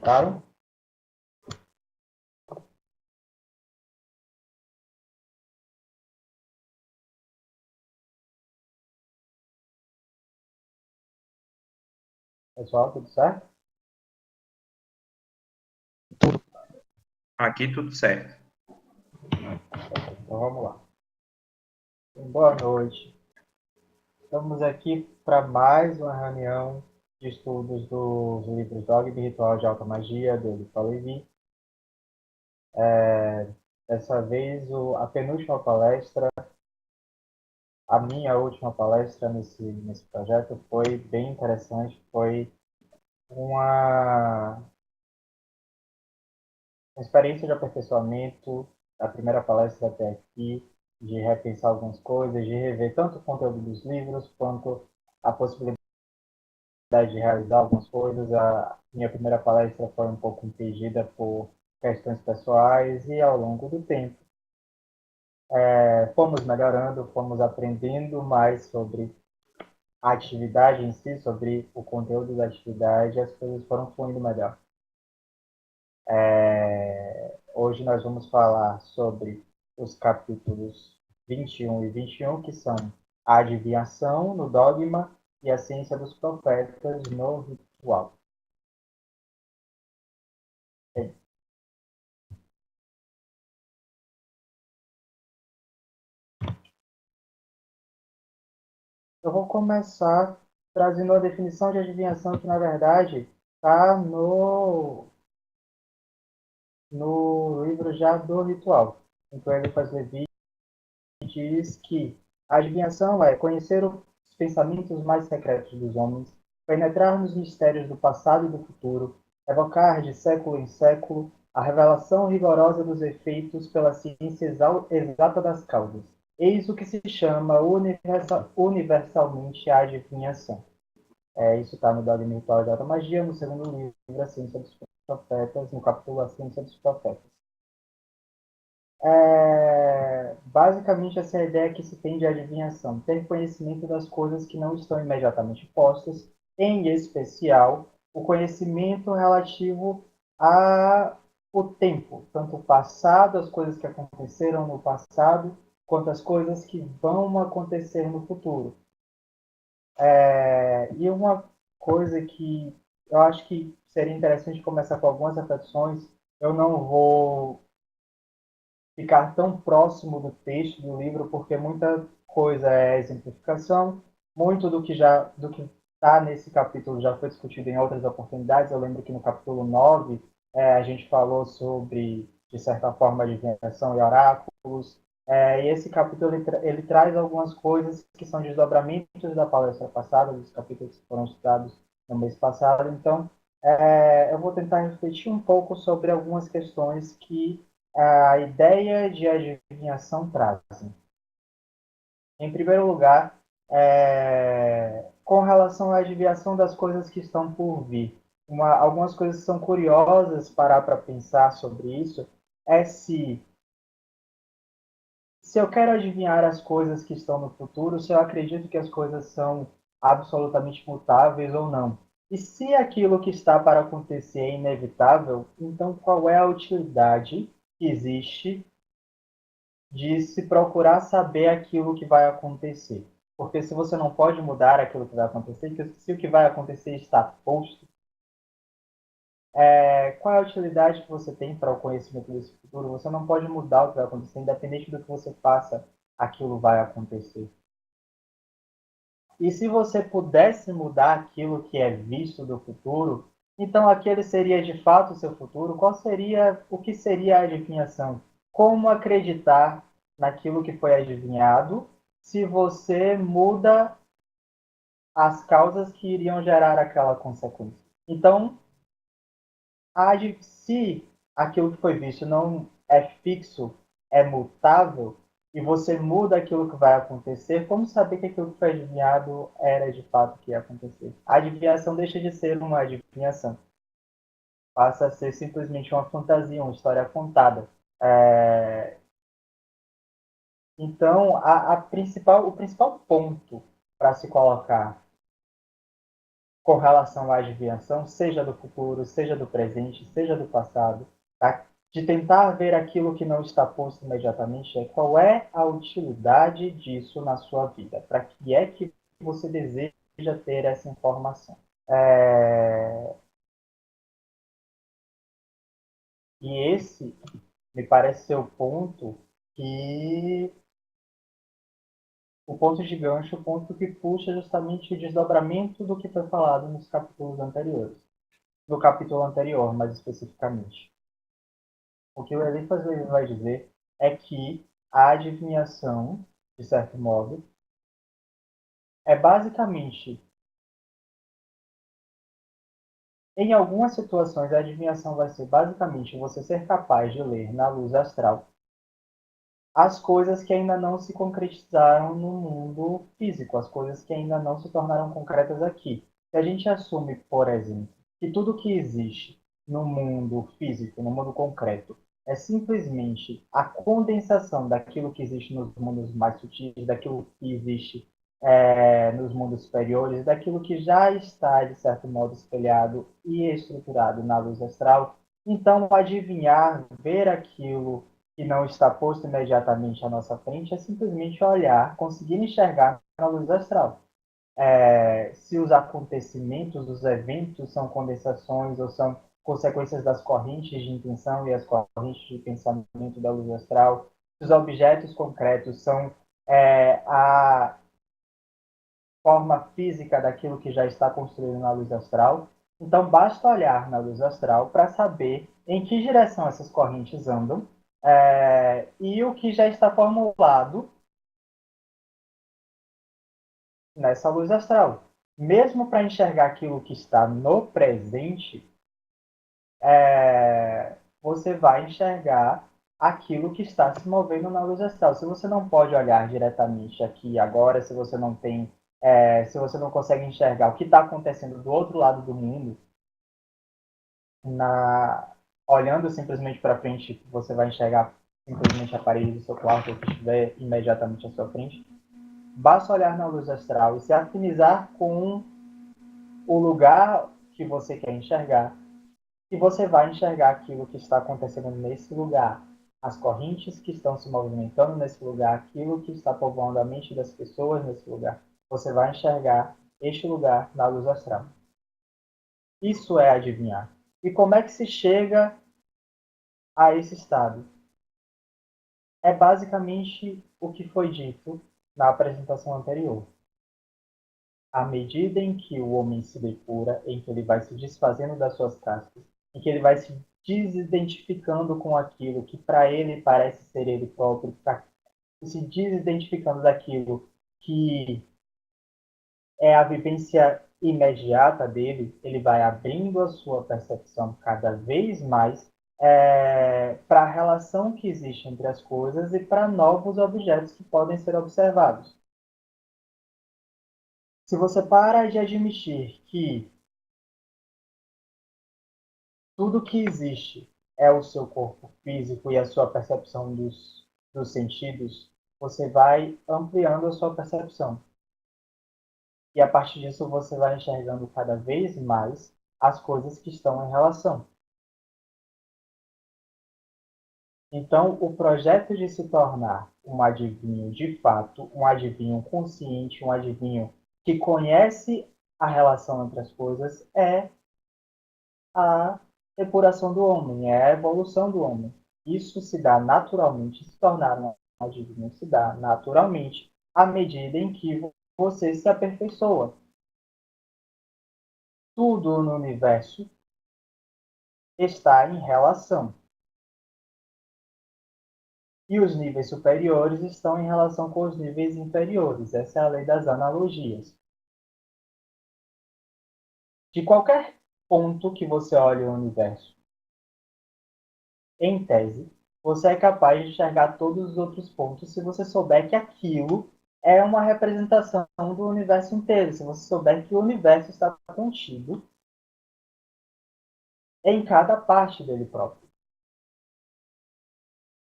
Tentaram? Pessoal, tudo certo? Aqui tudo certo. Então vamos lá. Boa noite. Estamos aqui para mais uma reunião de estudos dos livros Dogma e Ritual de Alta Magia, do Vitor Levi. Dessa vez, a penúltima palestra, a minha última palestra nesse projeto foi bem interessante. Foi uma experiência de aperfeiçoamento, a primeira palestra até aqui, de repensar algumas coisas, de rever tanto o conteúdo dos livros, quanto a possibilidade de realizar algumas coisas. A minha primeira palestra foi um pouco impedida por questões pessoais e ao longo do tempo fomos melhorando, fomos aprendendo mais sobre a atividade em si, sobre o conteúdo da atividade, e as coisas foram fluindo melhor. Hoje nós vamos falar sobre os capítulos 21 e 21, que são a adivinhação no dogma e a ciência dos profetas no ritual. Eu vou começar trazendo a definição de adivinhação, que na verdade está no livro já do ritual. Então ele faz Levi diz que a adivinhação é conhecer os pensamentos mais secretos dos homens, penetrar nos mistérios do passado e do futuro, evocar de século em século a revelação rigorosa dos efeitos pela ciência exata das causas. Eis o que se chama universalmente a adivinhação. Isso está no Dogma Ritual de Alta Magia, no segundo livro, A Ciência dos Profetas, no capítulo A Ciência dos Profetas. Basicamente, essa é a ideia que se tem de adivinhação: ter conhecimento das coisas que não estão imediatamente postas, em especial o conhecimento relativo ao tempo, tanto o passado, as coisas que aconteceram no passado, quanto as coisas que vão acontecer no futuro. E uma coisa que eu acho que seria interessante começar com algumas reflexões. Eu não vou ficar tão próximo do texto do livro, porque muita coisa é exemplificação, muito do que está nesse capítulo já foi discutido em outras oportunidades. Eu lembro que no capítulo 9 a gente falou sobre, de certa forma, adivinhação e oráculos. E esse capítulo ele traz algumas coisas que são desdobramentos da palestra passada, dos capítulos que foram estudados no mês passado. Então, eu vou tentar refletir um pouco sobre algumas questões que a ideia de adivinhação trazem. Em primeiro lugar, com relação à adivinhação das coisas que estão por vir. Algumas coisas que são curiosas parar para pensar sobre isso é se eu quero adivinhar as coisas que estão no futuro, se eu acredito que as coisas são absolutamente mutáveis ou não. E se aquilo que está para acontecer é inevitável, então qual é a utilidade que existe de se procurar saber aquilo que vai acontecer? Porque se você não pode mudar aquilo que vai acontecer, se o que vai acontecer está posto, qual é a utilidade que você tem para o conhecimento desse futuro? Você não pode mudar o que vai acontecer, independente do que você faça, aquilo vai acontecer. E se você pudesse mudar aquilo que é visto do futuro, então aquele seria de fato o seu futuro? O que seria a adivinhação? Como acreditar naquilo que foi adivinhado se você muda as causas que iriam gerar aquela consequência? Então, se aquilo que foi visto não é fixo, é mutável, e você muda aquilo que vai acontecer, como saber que aquilo que foi adivinhado era de fato o que ia acontecer? A adivinhação deixa de ser uma adivinhação, passa a ser simplesmente uma fantasia, uma história contada. Então, o principal ponto para se colocar com relação à adivinhação, seja do futuro, seja do presente, seja do passado, tá? De tentar ver aquilo que não está posto imediatamente, é qual é a utilidade disso na sua vida, para que é que você deseja ter essa informação. É... E esse me parece ser que o ponto de gancho, o ponto que puxa justamente o desdobramento do que foi falado nos capítulos anteriores. No capítulo anterior, mais especificamente. O que o Eliphas vai dizer é que a adivinhação, de certo modo, é basicamente, em algumas situações, a adivinhação vai ser basicamente você ser capaz de ler na luz astral as coisas que ainda não se concretizaram no mundo físico, as coisas que ainda não se tornaram concretas aqui. Se a gente assume, por exemplo, que tudo que existe no mundo físico, no mundo concreto, é simplesmente a condensação daquilo que existe nos mundos mais sutis, daquilo que existe nos mundos superiores, daquilo que já está, de certo modo, espelhado e estruturado na luz astral, então adivinhar, ver aquilo que não está posto imediatamente à nossa frente é simplesmente olhar, conseguir enxergar na luz astral. Se os acontecimentos, os eventos são condensações ou são consequências das correntes de intenção e as correntes de pensamento da luz astral, se os objetos concretos são a forma física daquilo que já está construído na luz astral, então basta olhar na luz astral para saber em que direção essas correntes andam e o que já está formulado nessa luz astral. Mesmo para enxergar aquilo que está no presente, você vai enxergar aquilo que está se movendo na luz astral. Se você não pode olhar diretamente aqui agora, se você não tem, se você não consegue enxergar o que está acontecendo do outro lado do mundo, olhando simplesmente para frente, você vai enxergar simplesmente a parede do seu quarto ou o que estiver imediatamente à sua frente. Basta olhar na luz astral e se afinizar com o lugar que você quer enxergar, e você vai enxergar aquilo que está acontecendo nesse lugar, as correntes que estão se movimentando nesse lugar, aquilo que está povoando a mente das pessoas nesse lugar. Você vai enxergar este lugar na luz astral. Isso é adivinhar. E como é que se chega a esse estado? É basicamente o que foi dito na apresentação anterior. À medida em que o homem se depura, em que ele vai se desfazendo das suas cascas, em que ele vai se desidentificando com aquilo que para ele parece ser ele próprio, se desidentificando daquilo que é a vivência imediata dele, ele vai abrindo a sua percepção cada vez mais para a relação que existe entre as coisas e para novos objetos que podem ser observados. Se você para de admitir que tudo que existe é o seu corpo físico e a sua percepção dos sentidos, você vai ampliando a sua percepção. E a partir disso você vai enxergando cada vez mais as coisas que estão em relação. Então, o projeto de se tornar um adivinho de fato, um adivinho consciente, um adivinho que conhece a relação entre as coisas, é a depuração do homem, é a evolução do homem. Isso se dá naturalmente, se tornar um adivinho se dá naturalmente à medida em que você se aperfeiçoa. Tudo no universo está em relação. E os níveis superiores estão em relação com os níveis inferiores. Essa é a lei das analogias. De qualquer ponto que você olhe o universo, em tese, você é capaz de enxergar todos os outros pontos se você souber que aquilo é uma representação do universo inteiro, se você souber que o universo está contido em cada parte dele próprio.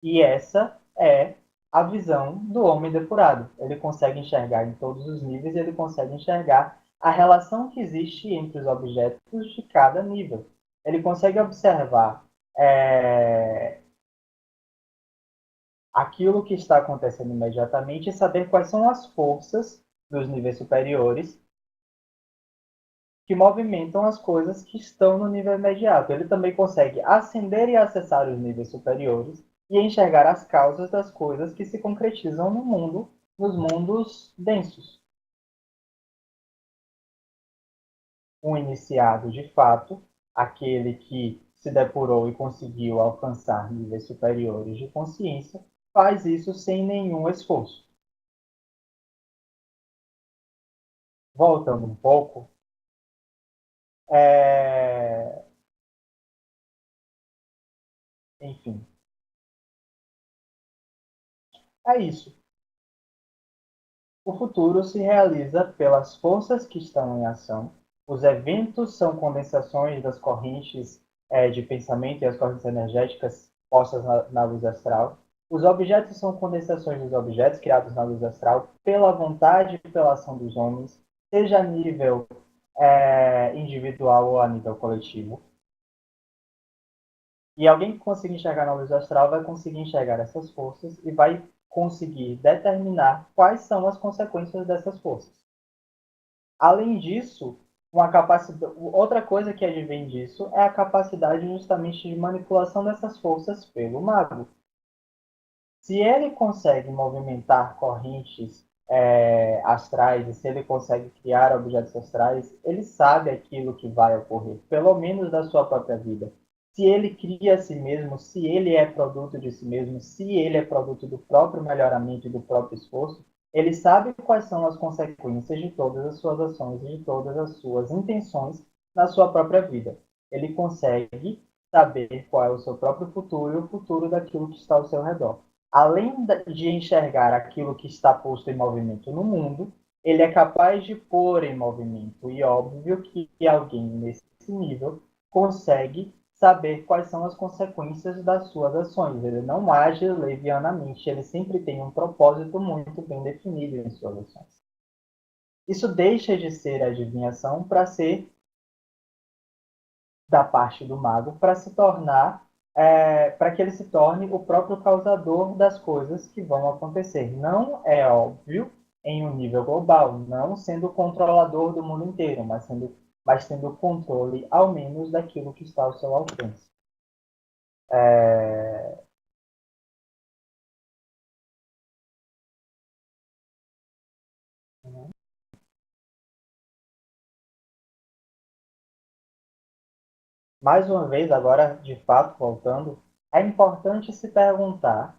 E essa é a visão do homem depurado. Ele consegue enxergar em todos os níveis, ele consegue enxergar a relação que existe entre os objetos de cada nível. Ele consegue observar aquilo que está acontecendo imediatamente e saber quais são as forças dos níveis superiores que movimentam as coisas que estão no nível imediato. Ele também consegue ascender e acessar os níveis superiores e enxergar as causas das coisas que se concretizam no mundo, nos mundos densos. Um iniciado de fato, aquele que se depurou e conseguiu alcançar níveis superiores de consciência, faz isso sem nenhum esforço. Voltando um pouco, enfim, é isso. O futuro se realiza pelas forças que estão em ação. Os eventos são condensações das correntes de pensamento e as correntes energéticas postas na luz astral. Os objetos são condensações dos objetos criados na luz astral pela vontade e pela ação dos homens, seja a nível individual ou a nível coletivo. E alguém que conseguir enxergar na luz astral vai conseguir enxergar essas forças e vai conseguir determinar quais são as consequências dessas forças. Além disso, outra coisa que advém disso é a capacidade justamente de manipulação dessas forças pelo mago. Se ele consegue movimentar correntes astrais e se ele consegue criar objetos astrais, ele sabe aquilo que vai ocorrer, pelo menos da sua própria vida. Se ele cria a si mesmo, se ele é produto de si mesmo, se ele é produto do próprio melhoramento e do próprio esforço, ele sabe quais são as consequências de todas as suas ações e de todas as suas intenções na sua própria vida. Ele consegue saber qual é o seu próprio futuro e o futuro daquilo que está ao seu redor. Além de enxergar aquilo que está posto em movimento no mundo, ele é capaz de pôr em movimento. E óbvio que alguém nesse nível consegue saber quais são as consequências das suas ações. Ele não age levianamente, ele sempre tem um propósito muito bem definido em suas ações. Isso deixa de ser adivinhação para ser da parte do mago, para se tornar, para que ele se torne o próprio causador das coisas que vão acontecer. Não é óbvio em um nível global, não sendo o controlador do mundo inteiro, mas tendo controle, ao menos, daquilo que está ao seu alcance. Mais uma vez, agora, de fato, voltando, é importante se perguntar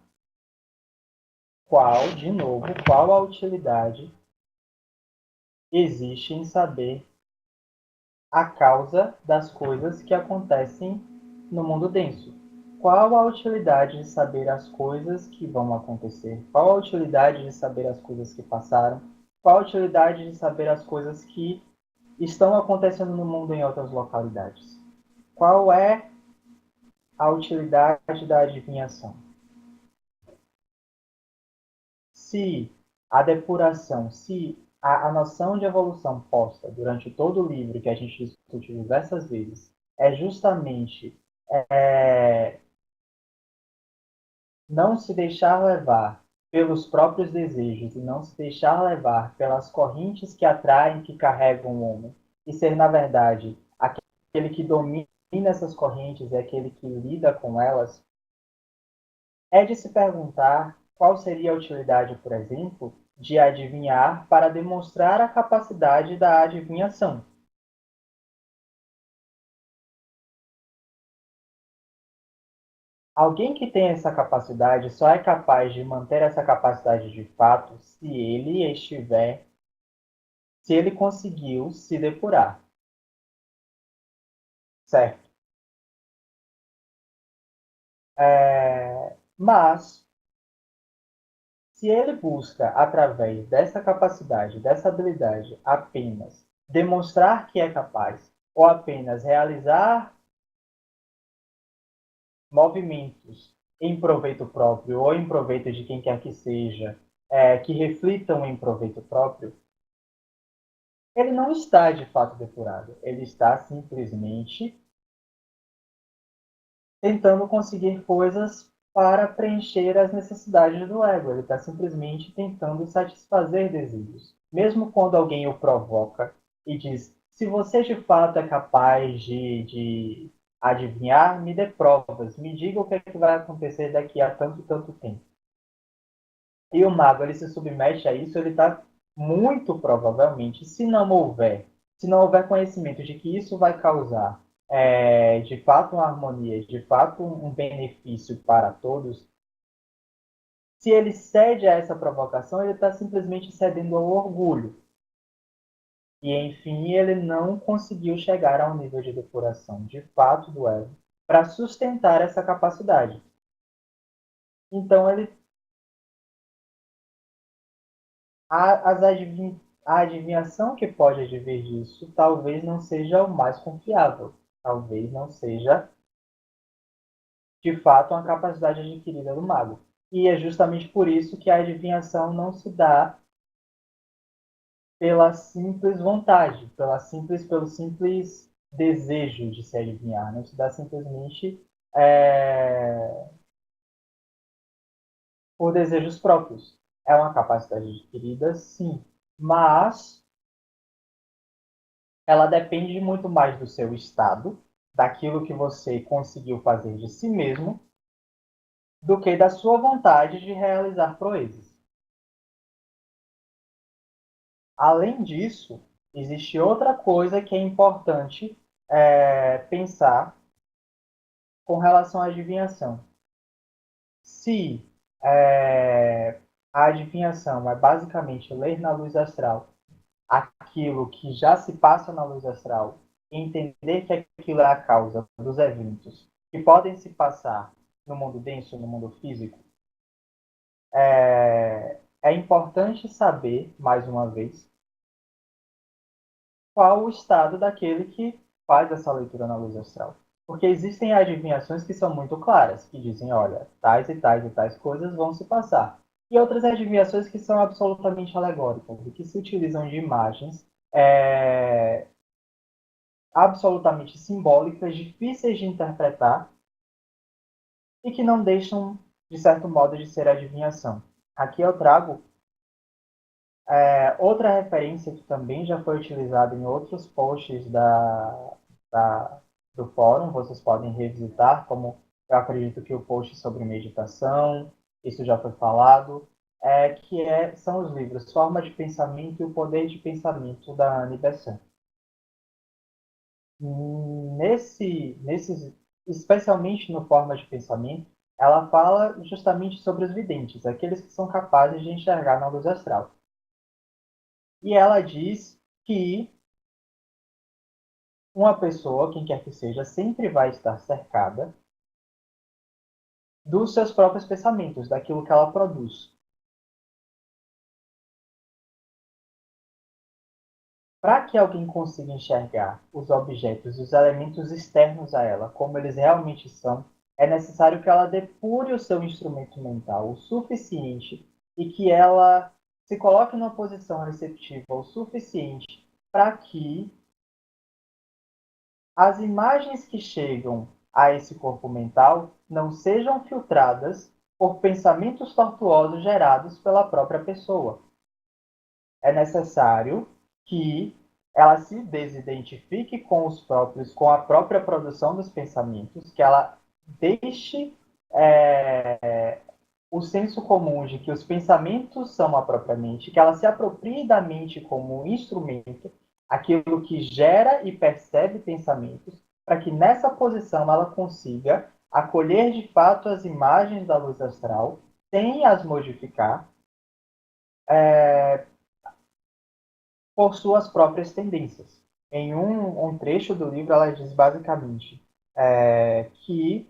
de novo, qual a utilidade existe em saber a causa das coisas que acontecem no mundo denso. Qual a utilidade de saber as coisas que vão acontecer? Qual a utilidade de saber as coisas que passaram? Qual a utilidade de saber as coisas que estão acontecendo no mundo em outras localidades? Qual é a utilidade da adivinhação? Se a depuração, se a noção de evolução posta durante todo o livro, que a gente discute diversas vezes, é justamente não se deixar levar pelos próprios desejos e não se deixar levar pelas correntes que atraem, que carregam o homem, e ser, na verdade, aquele que domina essas correntes e aquele que lida com elas, é de se perguntar qual seria a utilidade, por exemplo, de adivinhar para demonstrar a capacidade da adivinhação. Alguém que tem essa capacidade só é capaz de manter essa capacidade de fato se ele conseguiu se depurar, certo? Mas, se ele busca, através dessa capacidade, dessa habilidade, apenas demonstrar que é capaz, ou apenas realizar movimentos em proveito próprio ou em proveito de quem quer que seja, que reflitam em proveito próprio, ele não está de fato depurado. Ele está simplesmente tentando conseguir coisas para preencher as necessidades do ego. Ele está simplesmente tentando satisfazer desejos. Mesmo quando alguém o provoca e diz: se você de fato é capaz de adivinhar, me dê provas, me diga o que, é que vai acontecer daqui a tanto e tanto tempo. E o mago ele se submete a isso, ele está muito provavelmente, se não houver conhecimento de que isso vai causar de fato uma harmonia, de fato um benefício para todos, se ele cede a essa provocação, ele está simplesmente cedendo ao orgulho. E enfim, ele não conseguiu chegar ao nível de depuração de fato do ego para sustentar essa capacidade. Então ele A, as adivinha, a adivinhação que pode advir disso talvez não seja o mais confiável. Talvez não seja, de fato, uma capacidade adquirida do mago. E é justamente por isso que a adivinhação não se dá pela simples vontade, pelo simples desejo de se adivinhar. Não se dá simplesmente por desejos próprios. É uma capacidade adquirida, sim, mas ela depende muito mais do seu estado, daquilo que você conseguiu fazer de si mesmo, do que da sua vontade de realizar proezas. Além disso, existe outra coisa que é importante pensar com relação à adivinhação. Se a adivinhação é basicamente ler na luz astral aquilo que já se passa na luz astral, entender que aquilo é a causa dos eventos que podem se passar no mundo denso, no mundo físico, é importante saber, mais uma vez, qual o estado daquele que faz essa leitura na luz astral. Porque existem adivinhações que são muito claras, que dizem, olha, tais e tais e tais coisas vão se passar. E outras adivinhações que são absolutamente alegóricas, e que se utilizam de imagens absolutamente simbólicas, difíceis de interpretar e que não deixam, de certo modo, de ser adivinhação. Aqui eu trago outra referência que também já foi utilizada em outros posts da, do fórum, vocês podem revisitar, como eu acredito que o post sobre meditação, isso já foi falado, são os livros Forma de Pensamento e o Poder de Pensamento, da Annie Besant. Especialmente no Forma de Pensamento, ela fala justamente sobre os videntes, aqueles que são capazes de enxergar na luz astral. E ela diz que uma pessoa, quem quer que seja, sempre vai estar cercada dos seus próprios pensamentos, daquilo que ela produz. Para que alguém consiga enxergar os objetos e os elementos externos a ela como eles realmente são, é necessário que ela depure o seu instrumento mental o suficiente e que ela se coloque numa posição receptiva o suficiente para que as imagens que chegam a esse corpo mental não sejam filtradas por pensamentos tortuosos gerados pela própria pessoa. É necessário que ela se desidentifique com a própria produção dos pensamentos, que ela deixe o senso comum de que os pensamentos são a própria mente, que ela se aproprie da mente como um instrumento, aquilo que gera e percebe pensamentos, para que nessa posição ela consiga acolher de fato as imagens da luz astral, sem as modificar, por suas próprias tendências. Em um trecho do livro, ela diz basicamente que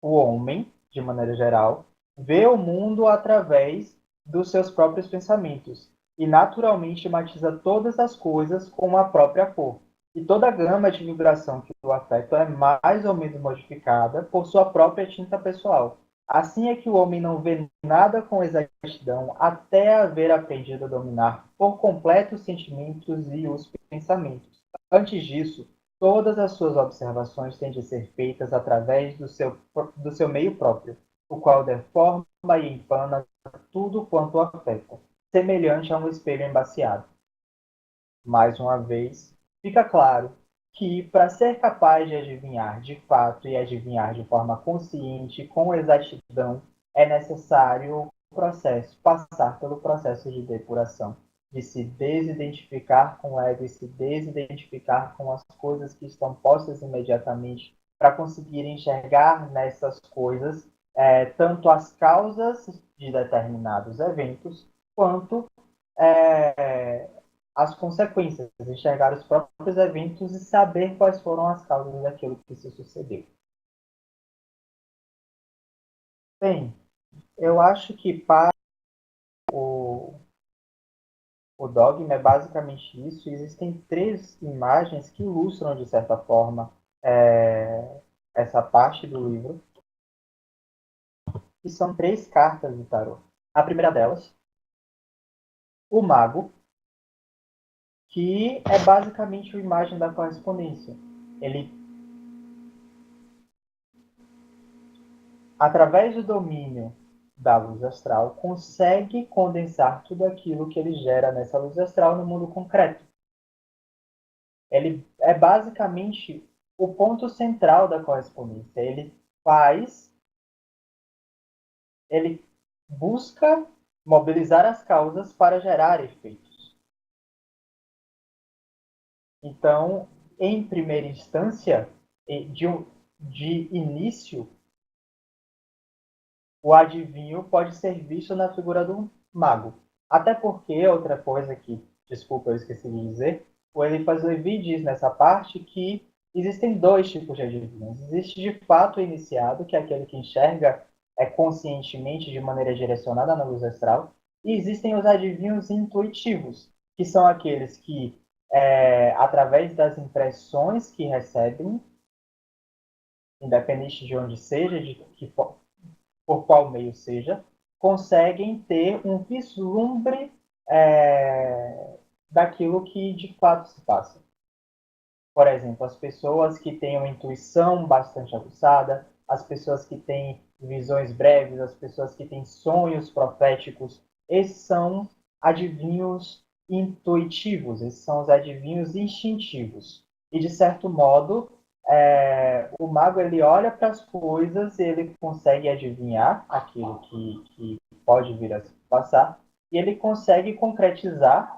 o homem, de maneira geral, vê o mundo através dos seus próprios pensamentos e naturalmente matiza todas as coisas com a própria cor. E toda a gama de vibração que o afeta é mais ou menos modificada por sua própria tinta pessoal. Assim é que o homem não vê nada com exatidão até haver aprendido a dominar por completo os sentimentos e os pensamentos. Antes disso, todas as suas observações têm de ser feitas através do seu meio próprio, o qual deforma e empana tudo quanto o afeta, semelhante a um espelho embaciado. Mais uma vez, fica claro que, para ser capaz de adivinhar de fato e adivinhar de forma consciente, com exatidão, é necessário passar pelo processo de depuração, de se desidentificar com o ego e se desidentificar com as coisas que estão postas imediatamente, para conseguir enxergar nessas coisas tanto as causas de determinados eventos, quanto é, as consequências, enxergar os próprios eventos e saber quais foram as causas daquilo que se sucedeu. Bem, eu acho que para o dogma é basicamente isso. Existem três imagens que ilustram, de certa forma, essa parte do livro, que são três cartas do tarô. A primeira delas, o mago, que é basicamente a imagem da correspondência. Ele, através do domínio da luz astral, consegue condensar tudo aquilo que ele gera nessa luz astral no mundo concreto. Ele é basicamente o ponto central da correspondência. Ele busca mobilizar as causas para gerar efeitos. Então, em primeira instância, de início, o adivinho pode ser visto na figura do mago. Até porque, outra coisa que, desculpa, eu esqueci de dizer, o Eliphas Levi diz nessa parte que existem dois tipos de adivinhos. Existe de fato o iniciado, que é aquele que enxerga conscientemente, de maneira direcionada na luz astral, e existem os adivinhos intuitivos, que são aqueles que, através das impressões que recebem, independente de onde seja, de que por qual meio seja, conseguem ter um vislumbre daquilo que de fato se passa. Por exemplo, as pessoas que têm uma intuição bastante aguçada, as pessoas que têm visões breves, as pessoas que têm sonhos proféticos, esses são adivinhos intuitivos, esses são os adivinhos instintivos. E, de certo modo, o mago ele olha para as coisas e ele consegue adivinhar aquilo que pode vir a se passar e ele consegue concretizar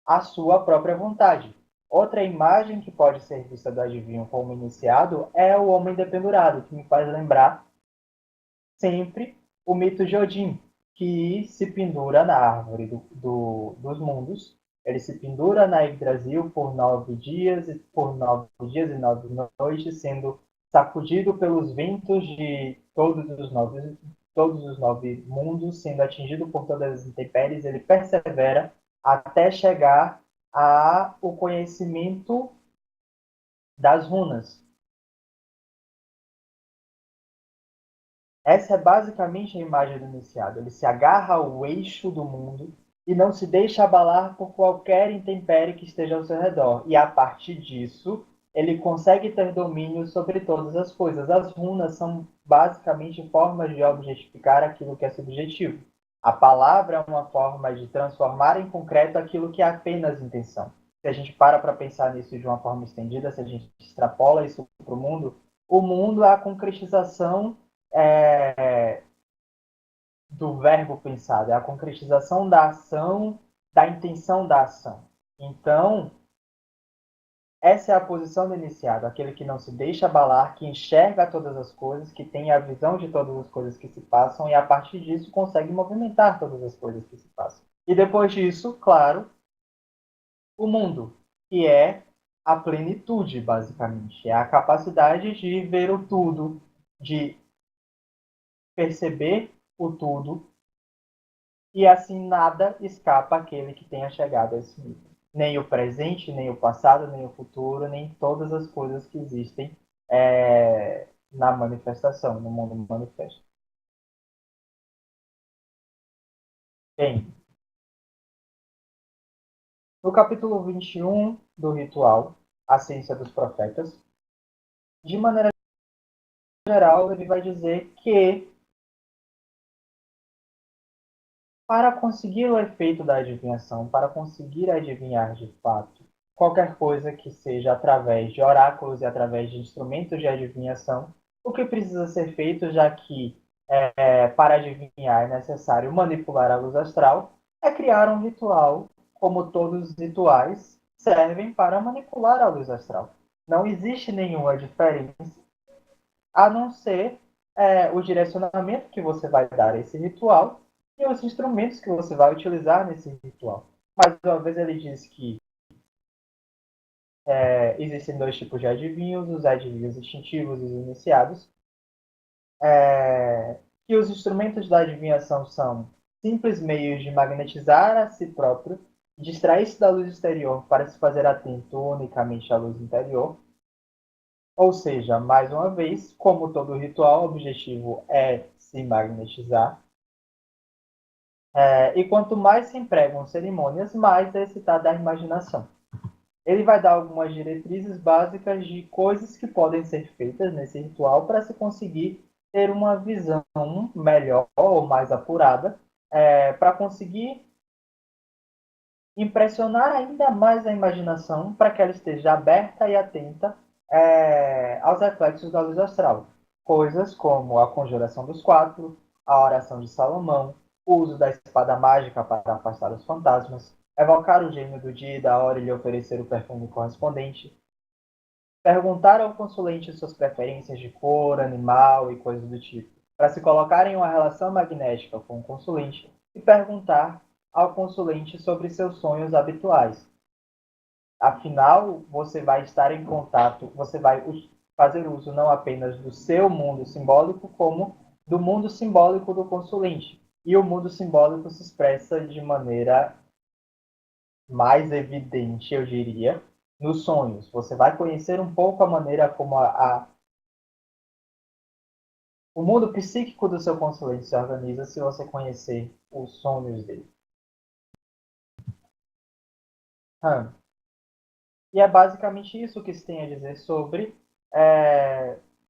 a sua própria vontade. Outra imagem que pode ser vista do adivinho como iniciado é o homem dependurado, que me faz lembrar sempre o mito de Odin, que se pendura na árvore dos mundos. Ele se pendura na Yggdrasil por 9 dias e 9 noites, sendo sacudido pelos ventos de todos os nove mundos, sendo atingido por todas as intempéries. Ele persevera até chegar ao conhecimento das runas. Essa é basicamente a imagem do iniciado. Ele se agarra ao eixo do mundo e não se deixa abalar por qualquer intempérie que esteja ao seu redor. E a partir disso, ele consegue ter domínio sobre todas as coisas. As runas são basicamente formas de objetificar aquilo que é subjetivo. A palavra é uma forma de transformar em concreto aquilo que é apenas intenção. Se a gente para pensar nisso de uma forma estendida, se a gente extrapola isso para o mundo é a concretização é, do verbo pensado, é a concretização da ação, da intenção da ação. Então, essa é a posição do iniciado, aquele que não se deixa abalar, que enxerga todas as coisas, que tem a visão de todas as coisas que se passam e, a partir disso, consegue movimentar todas as coisas que se passam. E depois disso, claro, o mundo, que é a plenitude, basicamente. É a capacidade de ver o tudo, de perceber o tudo, e assim nada escapa àquele que tenha chegado a esse nível. Nem o presente, nem o passado, nem o futuro, nem todas as coisas que existem na manifestação, no mundo manifesto. Bem, no capítulo 21 do ritual, A Ciência dos Profetas, de maneira geral, ele vai dizer que para conseguir o efeito da adivinhação, para conseguir adivinhar de fato qualquer coisa que seja através de oráculos e através de instrumentos de adivinhação, o que precisa ser feito, já que para adivinhar é necessário manipular a luz astral, é criar um ritual, como todos os rituais servem para manipular a luz astral. Não existe nenhuma diferença, a não ser o direcionamento que você vai dar a esse ritual e os instrumentos que você vai utilizar nesse ritual. Mais uma vez ele diz que existem dois tipos de adivinhos, os adivinhos instintivos e os iniciados, que os instrumentos da adivinhação são simples meios de magnetizar a si próprio, distrair-se da luz exterior para se fazer atento unicamente à luz interior. Ou seja, mais uma vez, como todo ritual, o objetivo é se magnetizar. E quanto mais se empregam cerimônias, mais é excitada a imaginação. Ele vai dar algumas diretrizes básicas de coisas que podem ser feitas nesse ritual para se conseguir ter uma visão melhor ou mais apurada, para conseguir impressionar ainda mais a imaginação para que ela esteja aberta e atenta aos reflexos da luz astral. Coisas como a conjuração dos quatro, a oração de Salomão, o uso da espada mágica para afastar os fantasmas, evocar o gênio do dia e da hora e lhe oferecer o perfume correspondente, perguntar ao consulente suas preferências de cor, animal e coisas do tipo, para se colocar em uma relação magnética com o consulente e perguntar ao consulente sobre seus sonhos habituais. Afinal, você vai estar em contato, você vai fazer uso não apenas do seu mundo simbólico, como do mundo simbólico do consulente. E o mundo simbólico se expressa de maneira mais evidente, eu diria, nos sonhos. Você vai conhecer um pouco a maneira como o mundo psíquico do seu consulente se organiza se você conhecer os sonhos dele. E é basicamente isso que se tem a dizer sobre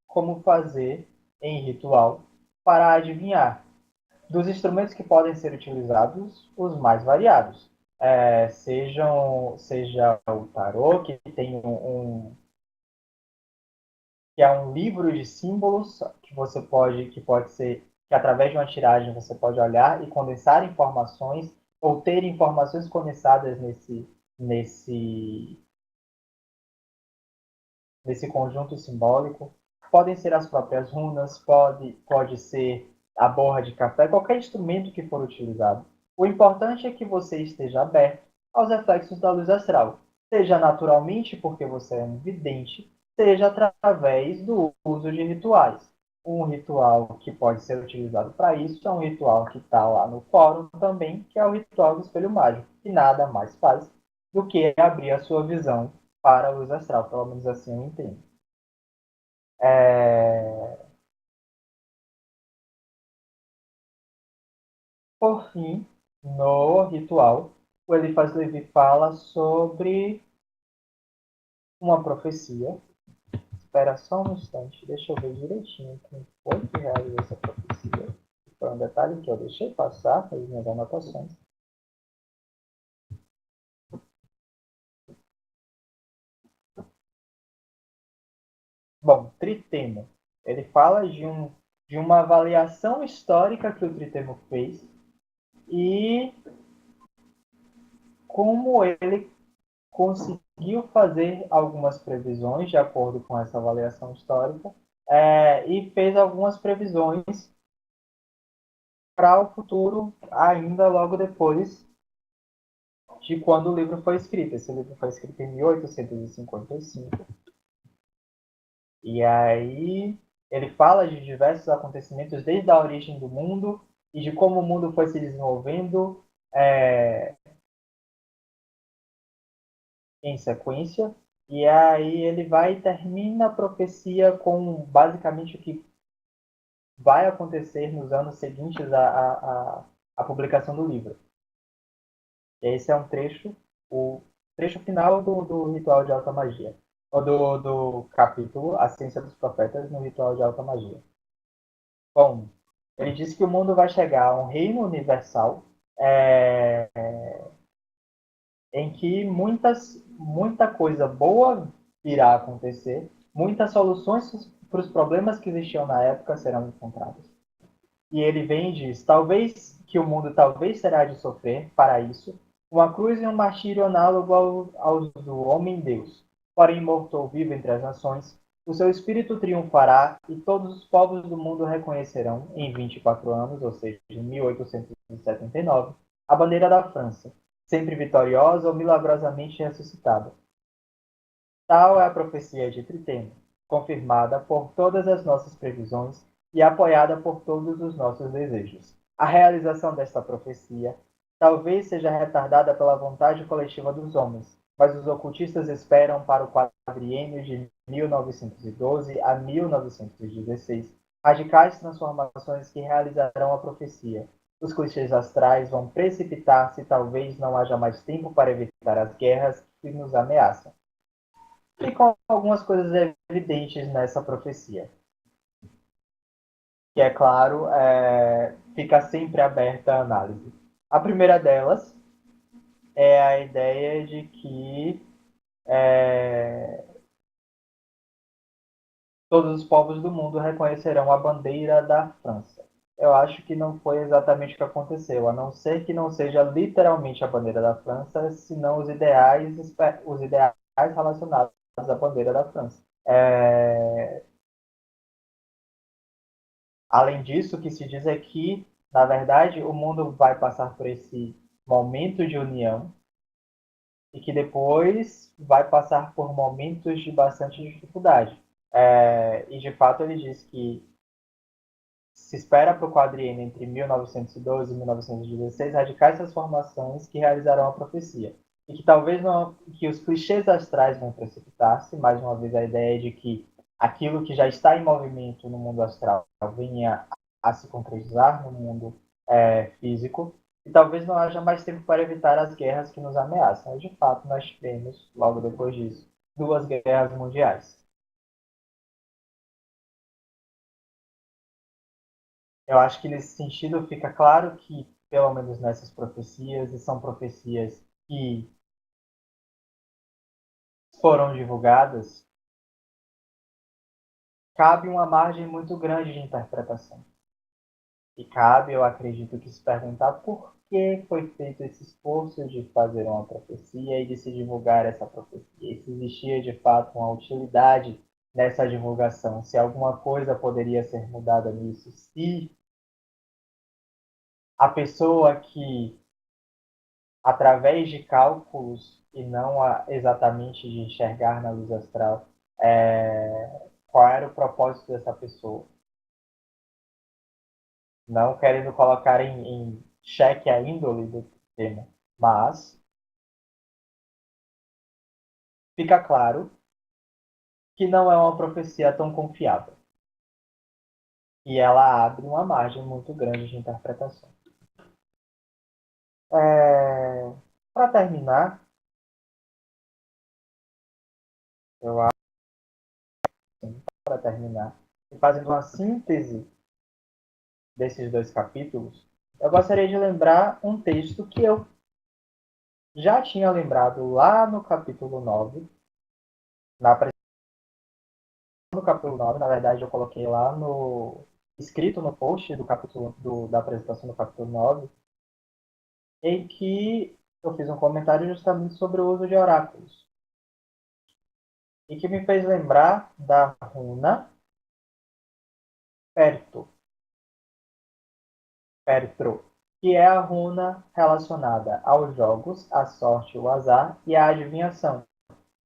como fazer em ritual para adivinhar. Dos instrumentos que podem ser utilizados, os mais variados. Seja o tarô, que tem que é um livro de símbolos que pode ser que através de uma tiragem você pode olhar e condensar informações ou ter informações condensadas nesse desse conjunto simbólico. Podem ser as próprias runas, pode ser a borra de café, qualquer instrumento que for utilizado. O importante é que você esteja aberto aos reflexos da luz astral, seja naturalmente porque você é um vidente, seja através do uso de rituais. Um ritual que pode ser utilizado para isso é um ritual que está lá no fórum também, que é o ritual do espelho mágico, que nada mais faz do que abrir a sua visão para a luz astral, pelo menos assim eu entendo. Por fim, no ritual, o Eliphas Levi fala sobre uma profecia. Espera só um instante, deixa eu ver direitinho quem foi que realizou essa profecia. Foi um detalhe que eu deixei passar nas minhas anotações. Bom, Tritemo. Ele fala de uma avaliação histórica que o Tritemo fez e como ele conseguiu fazer algumas previsões de acordo com essa avaliação histórica e fez algumas previsões para o futuro ainda logo depois de quando o livro foi escrito. Esse livro foi escrito em 1855. E aí ele fala de diversos acontecimentos desde a origem do mundo e de como o mundo foi se desenvolvendo em sequência E aí ele vai e termina a profecia com basicamente o que vai acontecer nos anos seguintes à publicação do livro. E esse é um trecho, o trecho final do ritual de alta magia. Ou do capítulo A Ciência dos Profetas no Ritual de Alta Magia. Bom, ele diz que o mundo vai chegar a um reino universal é, em que muita coisa boa virá a acontecer, muitas soluções para os problemas que existiam na época serão encontradas. E ele vem e diz: talvez que o mundo talvez terá de sofrer para isso uma cruz e um martírio análogo ao do homem-deus. Porém, morto vivo entre as nações, o seu espírito triunfará e todos os povos do mundo reconhecerão, em 24 anos, ou seja, em 1879, a bandeira da França, sempre vitoriosa ou milagrosamente ressuscitada. Tal é a profecia de Tritema, confirmada por todas as nossas previsões e apoiada por todos os nossos desejos. A realização desta profecia talvez seja retardada pela vontade coletiva dos homens, mas os ocultistas esperam para o quadriênio de 1912 a 1916 radicais transformações que realizarão a profecia. Os clichês astrais vão precipitar-se, talvez não haja mais tempo para evitar as guerras que nos ameaçam e com algumas coisas evidentes nessa profecia. Que, é claro, fica sempre aberta a análise. A primeira delas é a ideia de que todos os povos do mundo reconhecerão a bandeira da França. Eu acho que não foi exatamente o que aconteceu, a não ser que não seja literalmente a bandeira da França, senão os ideais relacionados à bandeira da França. Além disso, o que se diz é que, na verdade, o mundo vai passar por esse momento de união e que depois vai passar por momentos de bastante dificuldade. E, de fato, ele diz que se espera para o quadriênio entre 1912 e 1916 radicais transformações que realizarão a profecia. E que talvez não, que os clichês astrais vão precipitar-se, mais uma vez a ideia de que aquilo que já está em movimento no mundo astral venha a se concretizar no mundo físico, e talvez não haja mais tempo para evitar as guerras que nos ameaçam. E, de fato, nós tivemos, logo depois disso, duas guerras mundiais. Eu acho que nesse sentido fica claro que, pelo menos nessas profecias, e são profecias que foram divulgadas, cabe uma margem muito grande de interpretação. E cabe, eu acredito, que se perguntar por que foi feito esse esforço de fazer uma profecia e de se divulgar essa profecia. E se existia de fato uma utilidade nessa divulgação, se alguma coisa poderia ser mudada nisso, se a pessoa que através de cálculos e não exatamente de enxergar na luz astral qual era o propósito dessa pessoa. Não querendo colocar em xeque a índole do tema, mas fica claro que não é uma profecia tão confiável. E ela abre uma margem muito grande de interpretação. Para terminar, eu acho, para terminar, e fazendo uma síntese desses dois capítulos, eu gostaria de lembrar um texto que eu já tinha lembrado lá no capítulo 9, no capítulo 9, na verdade eu coloquei lá no escrito no post do capítulo da apresentação do capítulo 9, em que eu fiz um comentário justamente sobre o uso de oráculos e que me fez lembrar da runa Perto, Pertro, que é a runa relacionada aos jogos, à sorte, o azar e à adivinhação.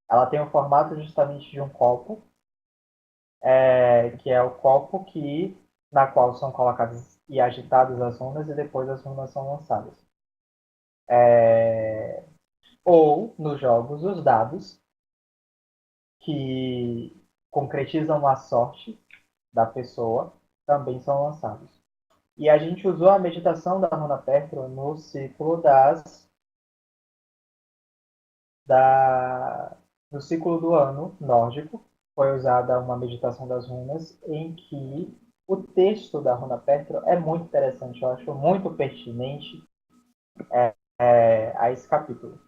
Ela tem o formato justamente de um copo, que é o copo na qual são colocadas e agitadas as runas e depois as runas são lançadas. Ou, nos jogos, os dados, que concretizam a sorte da pessoa também são lançados. E a gente usou a meditação da Runa Pertro no ciclo no ciclo do ano nórdico. Foi usada uma meditação das runas em que o texto da Runa Pertro é muito interessante, eu acho muito pertinente a esse capítulo.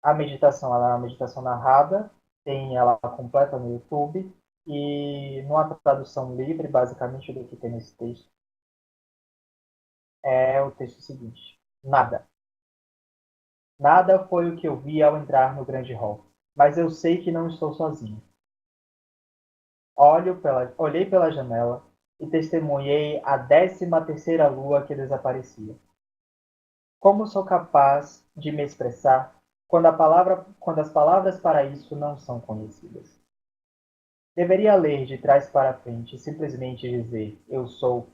A meditação, ela é uma meditação narrada, tem ela completa no YouTube, e numa tradução livre, basicamente, do que tem nesse texto, é o texto seguinte: Nada. Nada foi o que eu vi ao entrar no grande hall, mas eu sei que não estou sozinho. Olhei pela janela e testemunhei a 13ª lua que desaparecia. Como sou capaz de me expressar quando as palavras para isso não são conhecidas? Deveria ler de trás para frente e simplesmente dizer: Eu sou.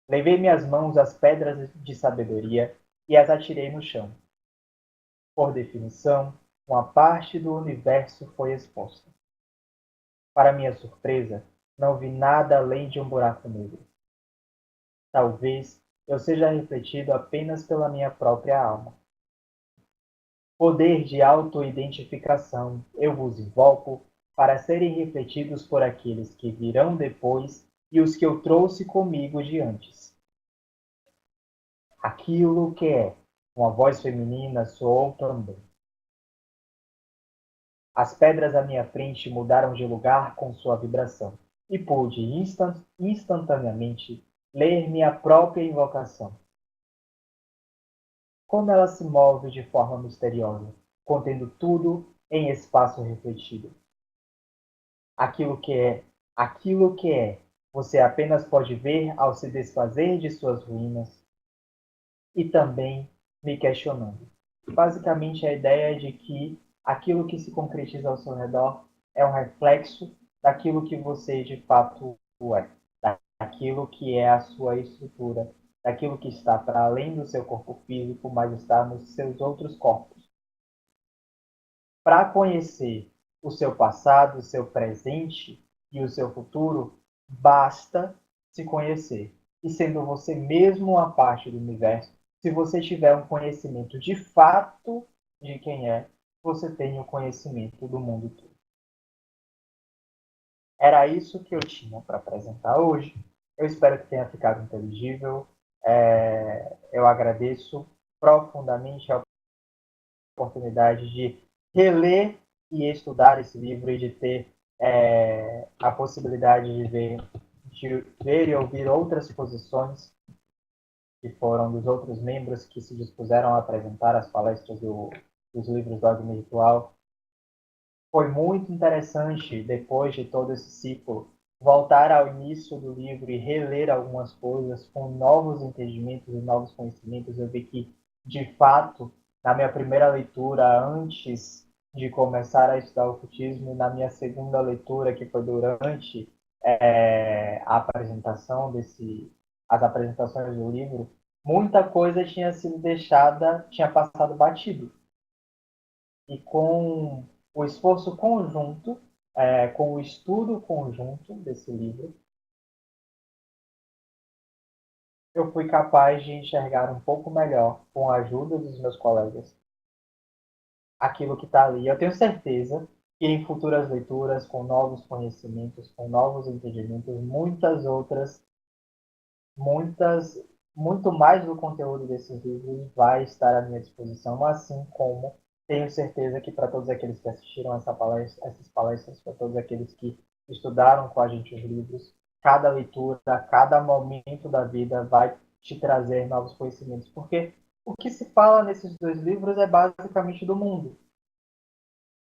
Levei minhas mãos às pedras de sabedoria e as atirei no chão. Por definição, uma parte do universo foi exposta. Para minha surpresa, não vi nada além de um buraco negro. Talvez eu seja refletido apenas pela minha própria alma. Poder de autoidentificação, eu vos invoco para serem refletidos por aqueles que virão depois e os que eu trouxe comigo de antes. Aquilo que é, uma voz feminina soou também. As pedras à minha frente mudaram de lugar com sua vibração, e pude instantaneamente ler minha própria invocação. Como ela se move de forma misteriosa, contendo tudo em espaço refletido. Aquilo que é, aquilo que é, você apenas pode ver ao se desfazer de suas ruínas, e também me questionando. Basicamente, a ideia é de que aquilo que se concretiza ao seu redor é um reflexo daquilo que você de fato é, daquilo que é a sua estrutura, daquilo que está para além do seu corpo físico, mas está nos seus outros corpos. Para conhecer o seu passado, o seu presente e o seu futuro, basta se conhecer. E sendo você mesmo uma parte do universo, se você tiver um conhecimento de fato de quem é, você tem o conhecimento do mundo todo. Era isso que eu tinha para apresentar hoje. Eu espero que tenha ficado inteligível. Eu agradeço profundamente a oportunidade de reler e estudar esse livro e de ter a possibilidade de ver e ouvir outras posições que foram dos outros membros que se dispuseram a apresentar as palestras dos livros do Agni Ritual. Foi muito interessante, depois de todo esse ciclo, voltar ao início do livro e reler algumas coisas com novos entendimentos e novos conhecimentos. Eu vi que, de fato, na minha primeira leitura, antes de começar a estudar o ocultismo, e na minha segunda leitura, que foi durante a apresentação as apresentações do livro, muita coisa tinha sido deixada, tinha passado batido. E com o esforço conjunto, com o estudo conjunto desse livro, eu fui capaz de enxergar um pouco melhor, com a ajuda dos meus colegas, aquilo que está ali. Eu tenho certeza que em futuras leituras, com novos conhecimentos, com novos entendimentos, muitas, muito mais do conteúdo desses livros vai estar à minha disposição, assim como tenho certeza que para todos aqueles que assistiram essas palestras, para todos aqueles que estudaram com a gente os livros, cada leitura, cada momento da vida vai te trazer novos conhecimentos, porque o que se fala nesses dois livros é basicamente do mundo,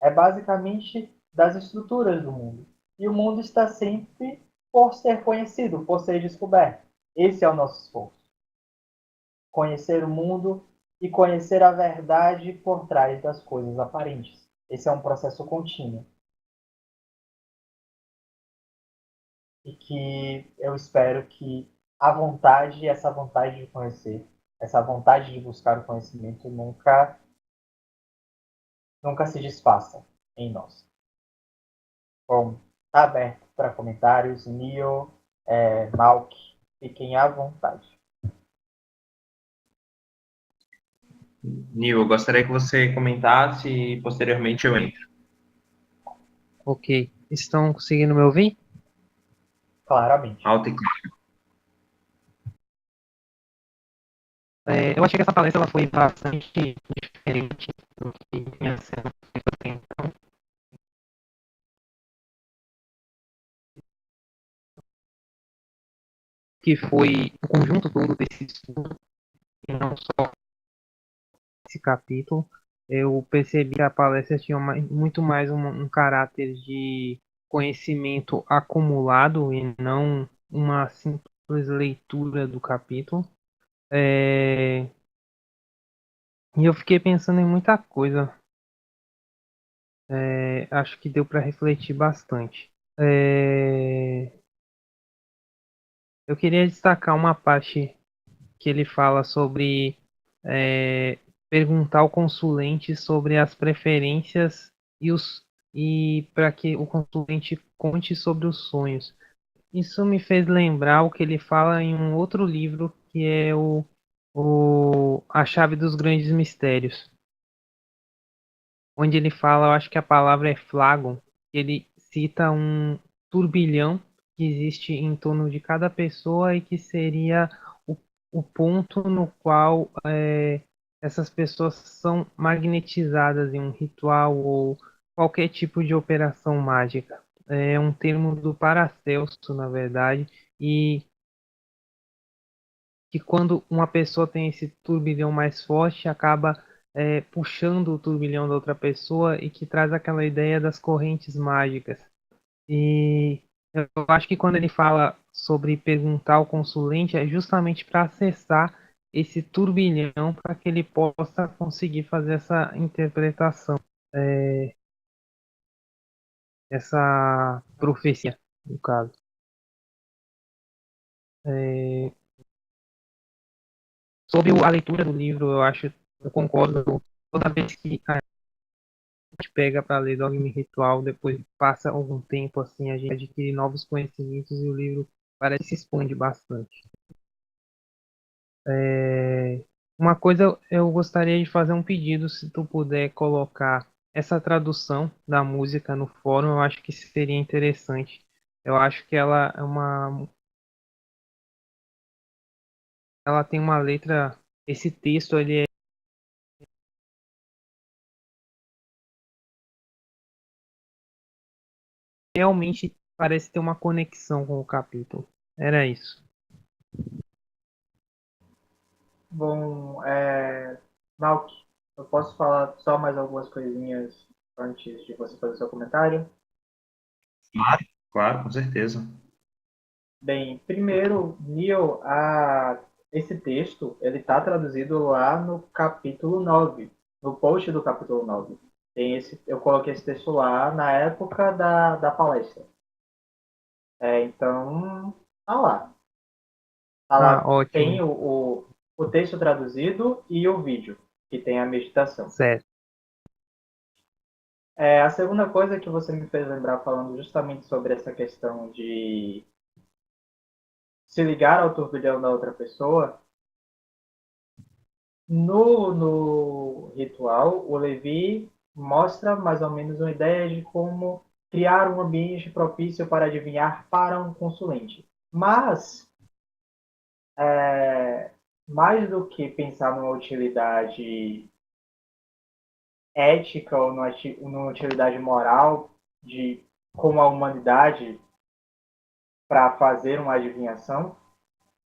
é basicamente das estruturas do mundo. E o mundo está sempre por ser conhecido, por ser descoberto. Esse é o nosso esforço. Conhecer o mundo e conhecer a verdade por trás das coisas aparentes. Esse é um processo contínuo. E que eu espero que essa vontade de conhecer, essa vontade de buscar o conhecimento nunca nunca se desfaça em nós. Bom, está aberto para comentários. Nio, Malk, fiquem à vontade. Nil, eu gostaria que você comentasse e posteriormente eu entro. Ok. Estão conseguindo me ouvir? Claramente. Alto e claro. Eu achei que essa palestra ela foi bastante diferente do que tinha sido feito até então, que foi o conjunto todo desse estudo, e não só esse capítulo. Eu percebi que a palestra tinha muito mais um caráter de conhecimento acumulado e não uma simples leitura do capítulo. É, E eu fiquei pensando em muita coisa. Acho que deu para refletir bastante. Eu queria destacar uma parte que ele fala sobre é, perguntar ao consulente sobre as preferências e para que o consulente conte sobre os sonhos. Isso me fez lembrar o que ele fala em um outro livro que é A Chave dos Grandes Mistérios, onde ele fala, eu acho que a palavra é flagon, ele cita um turbilhão que existe em torno de cada pessoa e que seria o, o ponto no qual essas pessoas são magnetizadas em um ritual ou qualquer tipo de operação mágica. É um termo do Paracelso, na verdade, e que quando uma pessoa tem esse turbilhão mais forte, acaba puxando o turbilhão da outra pessoa e que traz aquela ideia das correntes mágicas. E eu acho que quando ele fala sobre perguntar ao consulente, é justamente para acessar esse turbilhão para que ele possa conseguir fazer essa interpretação, essa profecia, no caso. É, Sobre a leitura do livro, eu concordo toda vez que gente pega para ler Dogma e Ritual, depois passa algum tempo assim, a gente adquire novos conhecimentos e o livro parece que se expande bastante. Uma coisa eu gostaria de fazer um pedido, se tu puder colocar essa tradução da música no fórum, eu acho que seria interessante. Eu acho que ela tem uma letra, esse texto ele realmente parece ter uma conexão com o capítulo. Era isso. Bom, Malk, eu posso falar só mais algumas coisinhas antes de você fazer seu comentário? Claro, claro, com certeza. Bem, primeiro, Neil, esse texto ele está traduzido lá no capítulo 9, no post do capítulo 9. Eu coloquei esse texto lá na época da palestra. Então, tá lá. Tá Ah, lá, tem ótimo. o texto traduzido e o vídeo, que tem a meditação. Certo. A segunda coisa que você me fez lembrar, falando justamente sobre essa questão de se ligar ao turbilhão da outra pessoa, no ritual, o Levi mostra mais ou menos uma ideia de como criar um ambiente propício para adivinhar para um consulente. Mas, mais do que pensar numa utilidade ética ou numa utilidade moral de como a humanidade para fazer uma adivinhação,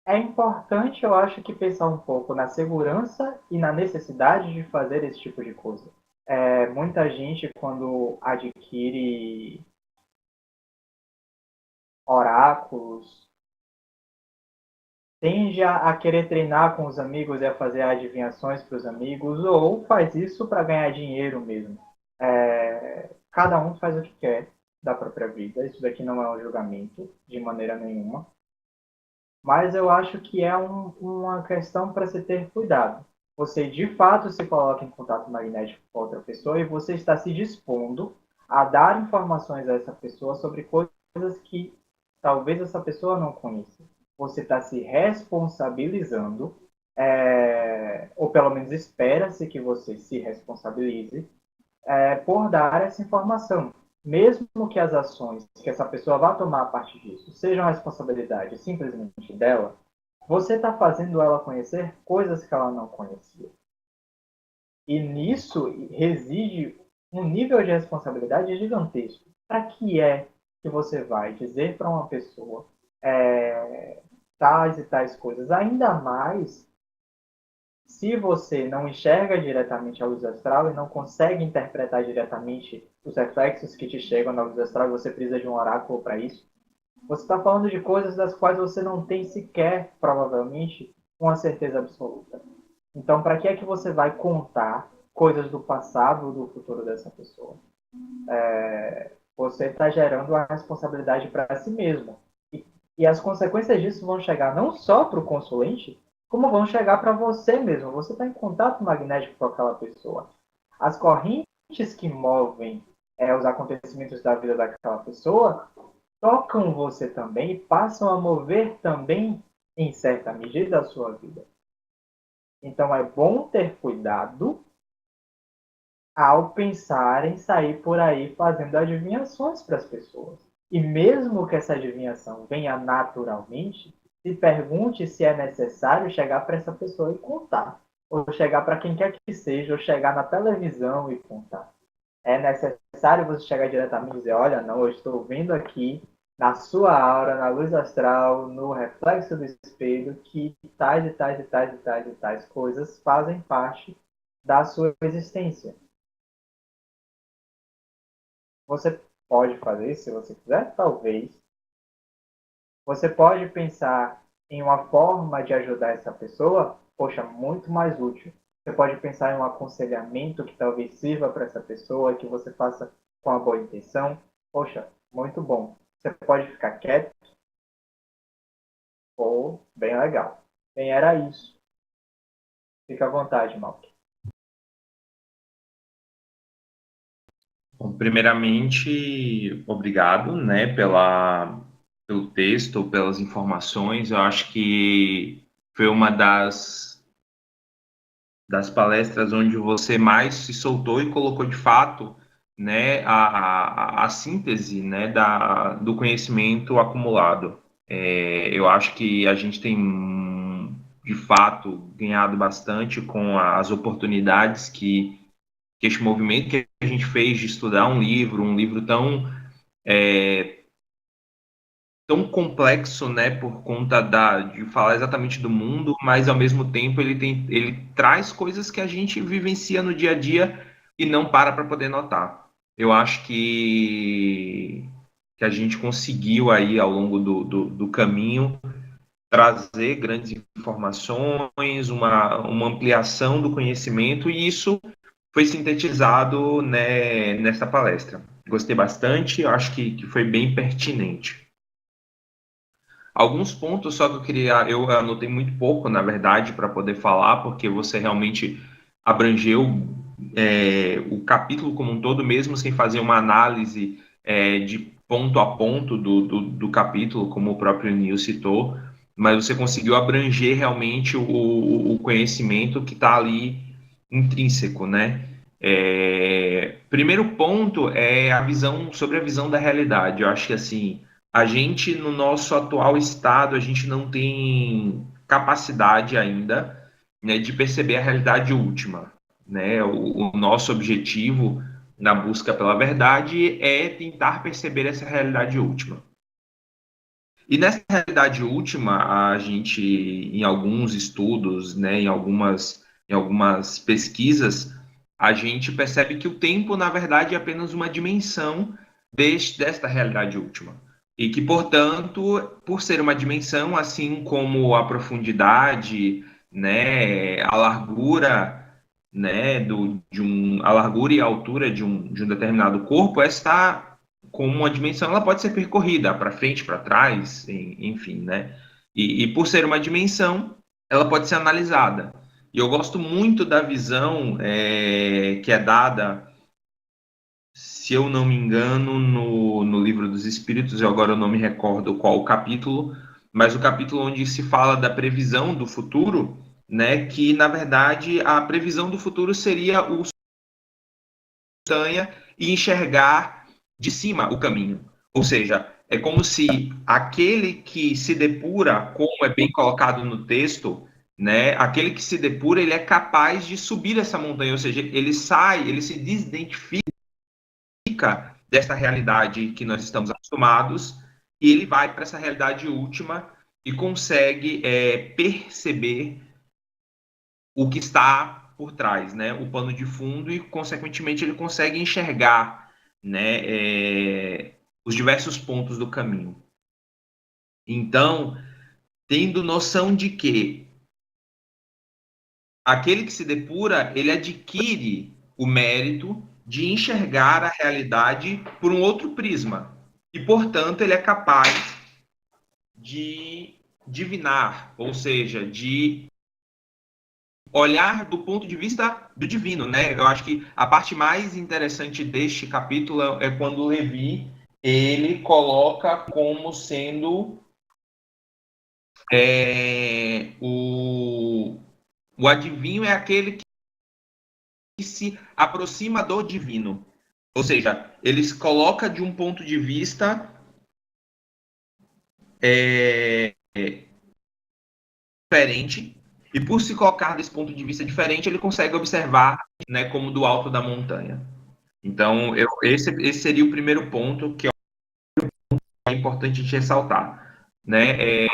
é importante, eu acho, que pensar um pouco na segurança e na necessidade de fazer esse tipo de coisa. Muita gente, quando adquire oráculos, tende a querer treinar com os amigos e a fazer adivinhações para os amigos, ou faz isso para ganhar dinheiro mesmo. Cada um faz o que quer da própria vida. Isso daqui não é um julgamento, de maneira nenhuma. Mas eu acho que é uma questão para se ter cuidado. você de fato se coloca em contato magnético com outra pessoa e você está se dispondo a dar informações a essa pessoa sobre coisas que talvez essa pessoa não conheça. Você está se responsabilizando, ou pelo menos espera-se que você se responsabilize por dar essa informação. Mesmo que as ações que essa pessoa vá tomar a partir disso sejam a responsabilidade simplesmente dela, você está fazendo ela conhecer coisas que ela não conhecia. E nisso reside um nível de responsabilidade gigantesco. Para que você vai dizer para uma pessoa tais e tais coisas? Ainda mais se você não enxerga diretamente a luz astral e não consegue interpretar diretamente os reflexos que te chegam na luz astral, e você precisa de um oráculo para isso. Você está falando de coisas das quais você não tem sequer, provavelmente, uma certeza absoluta. Então, para que é que você vai contar coisas do passado ou do futuro dessa pessoa? Você está gerando uma responsabilidade para si mesmo. E as consequências disso vão chegar não só para o consulente, como vão chegar para você mesmo. Você está em contato magnético com aquela pessoa. As correntes que movem os acontecimentos da vida daquela pessoa tocam você também e passam a mover também, em certa medida, a sua vida. Então é bom ter cuidado ao pensar em sair por aí fazendo adivinhações para as pessoas. E mesmo que essa adivinhação venha naturalmente, se pergunte se é necessário chegar para essa pessoa e contar. Ou chegar para quem quer que seja, ou chegar na televisão e contar. É necessário você chegar diretamente e dizer, olha, não, eu estou vendo aqui na sua aura, na luz astral, no reflexo do espelho, que tais e tais e tais e tais e tais coisas fazem parte da sua existência. Você pode fazer isso se você quiser, talvez. Você pode pensar em uma forma de ajudar essa pessoa, poxa, muito mais útil. Você pode pensar em um aconselhamento que talvez sirva para essa pessoa, que você faça com a boa intenção. Poxa, muito bom. Você pode ficar quieto. Ou, bem legal. Bem, era isso. Fica à vontade, Malk. Bom, primeiramente, obrigado, né, pelo texto, pelas informações. Eu acho que foi uma das palestras onde você mais se soltou e colocou de fato, né, a síntese, né, do conhecimento acumulado. Eu acho que a gente tem, de fato, ganhado bastante com as oportunidades que este movimento que a gente fez de estudar um livro tão complexo, né, por conta de falar exatamente do mundo, mas ao mesmo tempo ele traz coisas que a gente vivencia no dia a dia e não para poder notar. Eu acho que a gente conseguiu aí ao longo do caminho trazer grandes informações, uma ampliação do conhecimento, e isso foi sintetizado, né, nessa palestra. Gostei bastante, acho que foi bem pertinente. Alguns pontos só que eu anotei muito pouco, na verdade, para poder falar, porque você realmente abrangeu o capítulo como um todo, mesmo sem fazer uma análise de ponto a ponto do capítulo, como o próprio Neil citou, mas você conseguiu abranger realmente o conhecimento que está ali intrínseco, né? Primeiro ponto é sobre a visão da realidade. Eu acho que assim, a gente, no nosso atual estado, a gente não tem capacidade ainda, né, de perceber a realidade última, né? O nosso objetivo na busca pela verdade é tentar perceber essa realidade última. E nessa realidade última, a gente, em alguns estudos, né, em algumas pesquisas, a gente percebe que o tempo, na verdade, é apenas uma dimensão desta realidade última. E que, portanto, por ser uma dimensão, assim como a profundidade, né, a largura, né, a largura e a altura de um determinado corpo, esta com uma dimensão, ela pode ser percorrida para frente, para trás, enfim, né? E por ser uma dimensão, ela pode ser analisada. E eu gosto muito da visão que é dada, se eu não me engano, no Livro dos Espíritos, eu agora não me recordo qual o capítulo, mas o capítulo onde se fala da previsão do futuro, né, que, na verdade, a previsão do futuro seria o montanha e enxergar de cima o caminho. Ou seja, é como se aquele que se depura, como é bem colocado no texto, né, aquele que se depura, ele é capaz de subir essa montanha, ou seja, ele sai, ele se desidentifica dessa realidade que nós estamos acostumados e ele vai para essa realidade última e consegue perceber o que está por trás, né, o pano de fundo e, consequentemente, ele consegue enxergar, né, os diversos pontos do caminho. Então, tendo noção de que aquele que se depura, ele adquire o mérito de enxergar a realidade por um outro prisma. E, portanto, ele é capaz de divinar, ou seja, de olhar do ponto de vista do divino, né? Eu acho que a parte mais interessante deste capítulo é quando Levi ele coloca como sendo o adivinho é aquele que se aproxima do divino. Ou seja, eles colocam de um ponto de vista diferente, e por se colocar desse ponto de vista diferente, ele consegue observar, né, como do alto da montanha. Então, esse seria o primeiro ponto que é importante de ressaltar, né?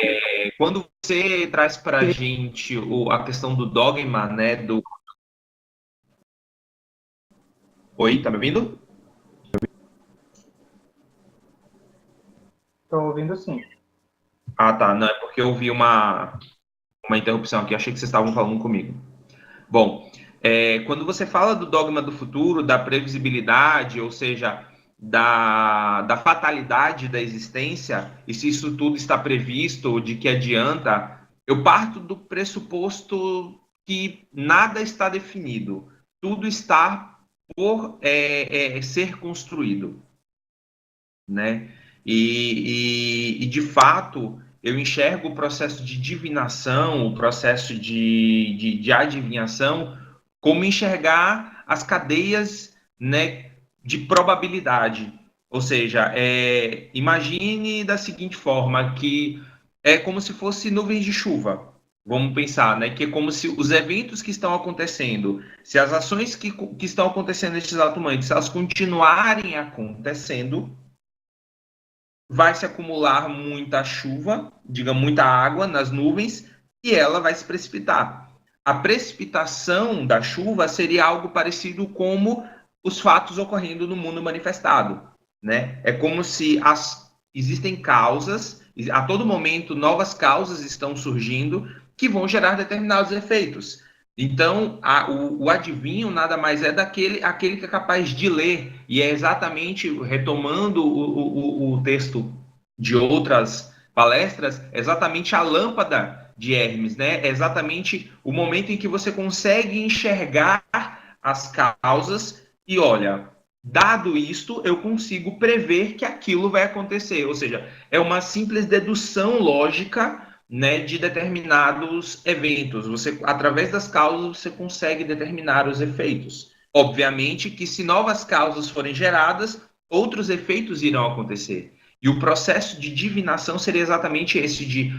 Quando você traz para a gente a questão do dogma, né, do... Oi, tá me ouvindo? Estou ouvindo sim. Ah, tá. Não, é porque eu vi uma interrupção aqui. Achei que vocês estavam falando comigo. Bom, quando você fala do dogma do futuro, da previsibilidade, ou seja, da fatalidade da existência, e se isso tudo está previsto, de que adianta, eu parto do pressuposto que nada está definido, tudo está por ser construído, né? E de fato, eu enxergo o processo de divinação, o processo de adivinhação, como enxergar as cadeias, né, de probabilidade. Ou seja, imagine da seguinte forma, que é como se fosse nuvens de chuva. Vamos pensar, né? Que é como se os eventos que estão acontecendo, se as ações que estão acontecendo neste exato momento, se elas continuarem acontecendo, vai se acumular muita chuva, diga muita água nas nuvens, e ela vai se precipitar. A precipitação da chuva seria algo parecido como os fatos ocorrendo no mundo manifestado, né? É como se existem causas, a todo momento novas causas estão surgindo que vão gerar determinados efeitos. Então, o adivinho nada mais é aquele que é capaz de ler, e é exatamente, retomando o texto de outras palestras, é exatamente a lâmpada de Hermes, né? É exatamente o momento em que você consegue enxergar as causas e, olha, dado isto, eu consigo prever que aquilo vai acontecer. Ou seja, é uma simples dedução lógica, né, de determinados eventos. Você, através das causas, você consegue determinar os efeitos. Obviamente que se novas causas forem geradas, outros efeitos irão acontecer. E o processo de divinação seria exatamente esse de,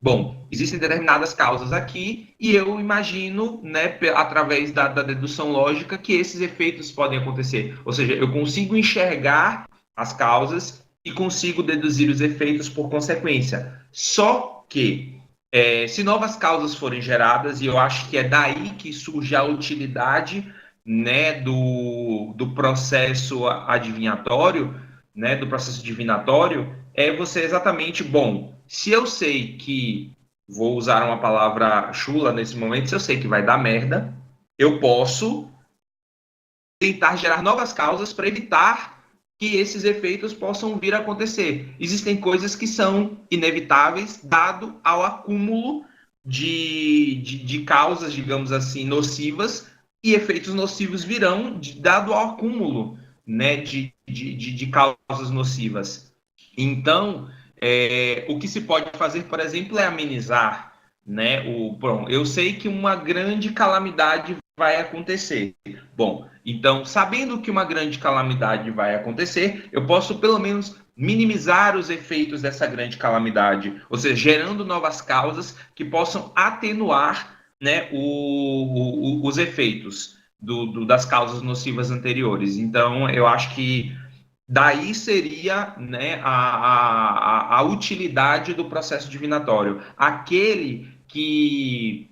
bom, existem determinadas causas aqui e eu imagino, né, através da dedução lógica, que esses efeitos podem acontecer. Ou seja, eu consigo enxergar as causas e consigo deduzir os efeitos por consequência. Só que, se novas causas forem geradas, e eu acho que é daí que surge a utilidade, né, do processo adivinhatório, né, do processo divinatório, é você exatamente, bom, se eu sei que, vou usar uma palavra chula nesse momento, se eu sei que vai dar merda, eu posso tentar gerar novas causas para evitar que esses efeitos possam vir a acontecer. Existem coisas que são inevitáveis, dado ao acúmulo de causas, digamos assim, nocivas, e efeitos nocivos virão dado ao acúmulo, né, de causas nocivas. Então, o que se pode fazer, por exemplo, é amenizar, né? Bom, eu sei que uma grande calamidade vai acontecer. Bom, então, sabendo que uma grande calamidade vai acontecer, eu posso pelo menos minimizar os efeitos dessa grande calamidade, ou seja, gerando novas causas que possam atenuar, né, os efeitos das causas nocivas anteriores. Então, eu acho que daí seria, né, a utilidade do processo divinatório. Aquele que,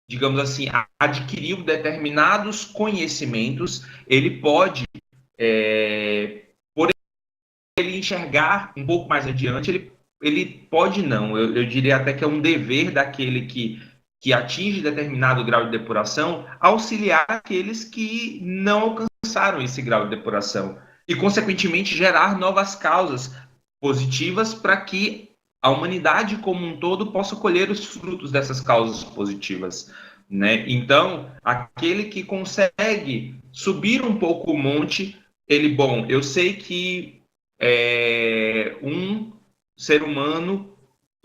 digamos assim, adquiriu determinados conhecimentos, ele pode, por ele enxergar um pouco mais adiante, ele pode não, eu diria até que é um dever daquele que atinge determinado grau de depuração, auxiliar aqueles que não alcançaram esse grau de depuração e, consequentemente, gerar novas causas positivas para que a humanidade como um todo possa colher os frutos dessas causas positivas, né? Então, aquele que consegue subir um pouco o monte, bom, eu sei que um ser humano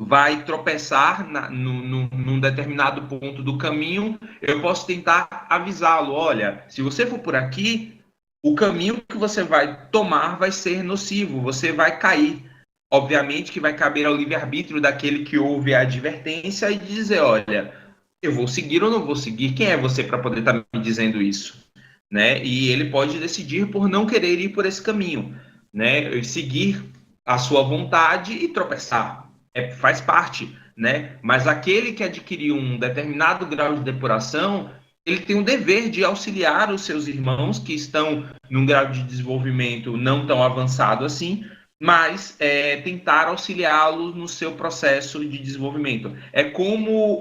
vai tropeçar num determinado ponto do caminho, eu posso tentar avisá-lo, olha, se você for por aqui, o caminho que você vai tomar vai ser nocivo, você vai cair. Obviamente que vai caber ao livre-arbítrio daquele que ouve a advertência e dizer, olha, eu vou seguir ou não vou seguir? Quem é você para poder estar me dizendo isso? Né? E ele pode decidir por não querer ir por esse caminho, né? Seguir a sua vontade e tropeçar. Faz parte, né? Mas aquele que adquiriu um determinado grau de depuração, ele tem o dever de auxiliar os seus irmãos que estão num grau de desenvolvimento não tão avançado assim, mas tentar auxiliá-los no seu processo de desenvolvimento. É como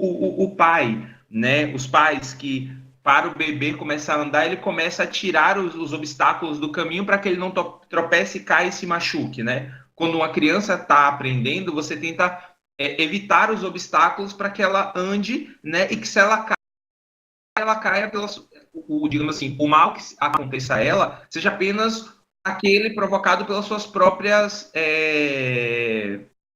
o pai, né? Os pais que para o bebê começar a andar, ele começa a tirar os obstáculos do caminho para que ele não tropece, caia e se machuque, né? Quando uma criança está aprendendo, você tenta evitar os obstáculos para que ela ande, né? E que se ela caia digamos assim, o mal que aconteça a ela seja apenas aquele provocado pelas suas próprias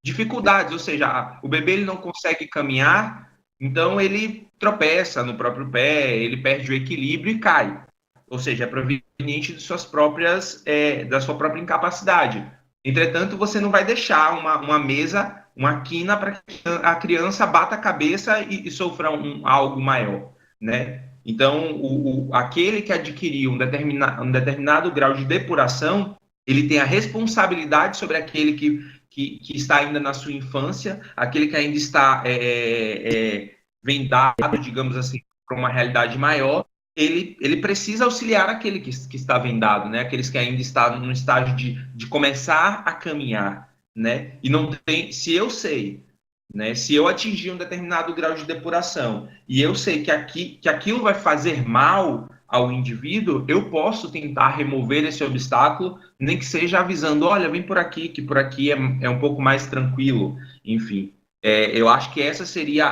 dificuldades, ou seja, o bebê ele não consegue caminhar, então ele tropeça no próprio pé, ele perde o equilíbrio e cai. Ou seja, é proveniente de suas próprias, da sua própria incapacidade. Entretanto, você não vai deixar uma mesa, uma quina para que a criança bata a cabeça e sofra algo maior, né? Então, aquele que adquiriu um determinado grau de depuração, ele tem a responsabilidade sobre aquele que está ainda na sua infância, aquele que ainda está vendado, digamos assim, para uma realidade maior, ele precisa auxiliar aquele que está vendado, né? Aqueles que ainda estão no estágio de começar a caminhar, né? E não tem, se eu sei, né? Se eu atingir um determinado grau de depuração e eu sei que aquilo vai fazer mal ao indivíduo, eu posso tentar remover esse obstáculo, nem que seja avisando, olha, vem por aqui, que por aqui é um pouco mais tranquilo. Enfim, eu acho que essa seria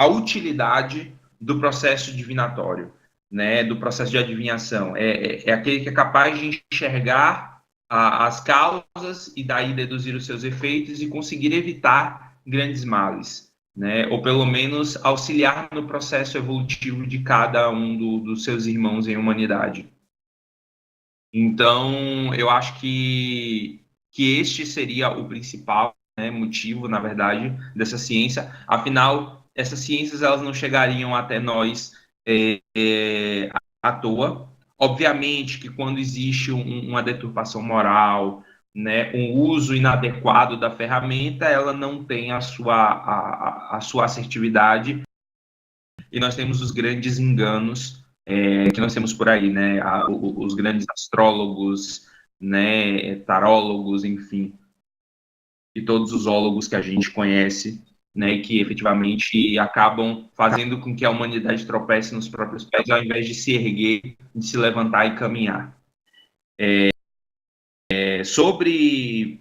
a utilidade do processo divinatório, né? Do processo de adivinhação. É aquele que é capaz de enxergar as causas e daí deduzir os seus efeitos e conseguir evitar grandes males, né? Ou pelo menos auxiliar no processo evolutivo de cada um dos seus irmãos em humanidade. Então, eu acho que este seria o principal, né, motivo, na verdade, dessa ciência. Afinal, essas ciências elas não chegariam até nós à toa. Obviamente que quando existe uma deturpação moral, né, um uso inadequado da ferramenta, ela não tem a sua assertividade e nós temos os grandes enganos que nós temos por aí, né? Os grandes astrólogos, né? Tarólogos, enfim, e todos os ólogos que a gente conhece, né? E que efetivamente acabam fazendo com que a humanidade tropece nos próprios pés, ao invés de se erguer, de se levantar e caminhar. Sobre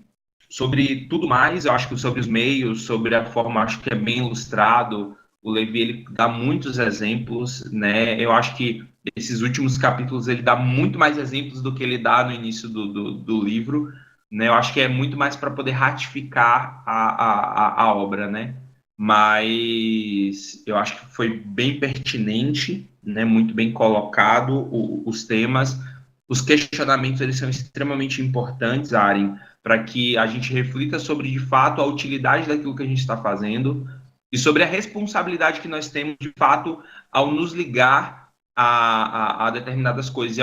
Sobre tudo mais, eu acho que sobre os meios, sobre a forma, acho que é bem ilustrado. O Levi, ele dá muitos exemplos, né? Eu acho que esses últimos capítulos ele dá muito mais exemplos do que ele dá no início do livro, né? Eu acho que é muito mais para poder ratificar a obra, né? Mas eu acho que foi bem pertinente, né? Muito bem colocado os temas. Os questionamentos, eles são extremamente importantes, Aren, para que a gente reflita sobre, de fato, a utilidade daquilo que a gente está fazendo e sobre a responsabilidade que nós temos, de fato, ao nos ligar a determinadas coisas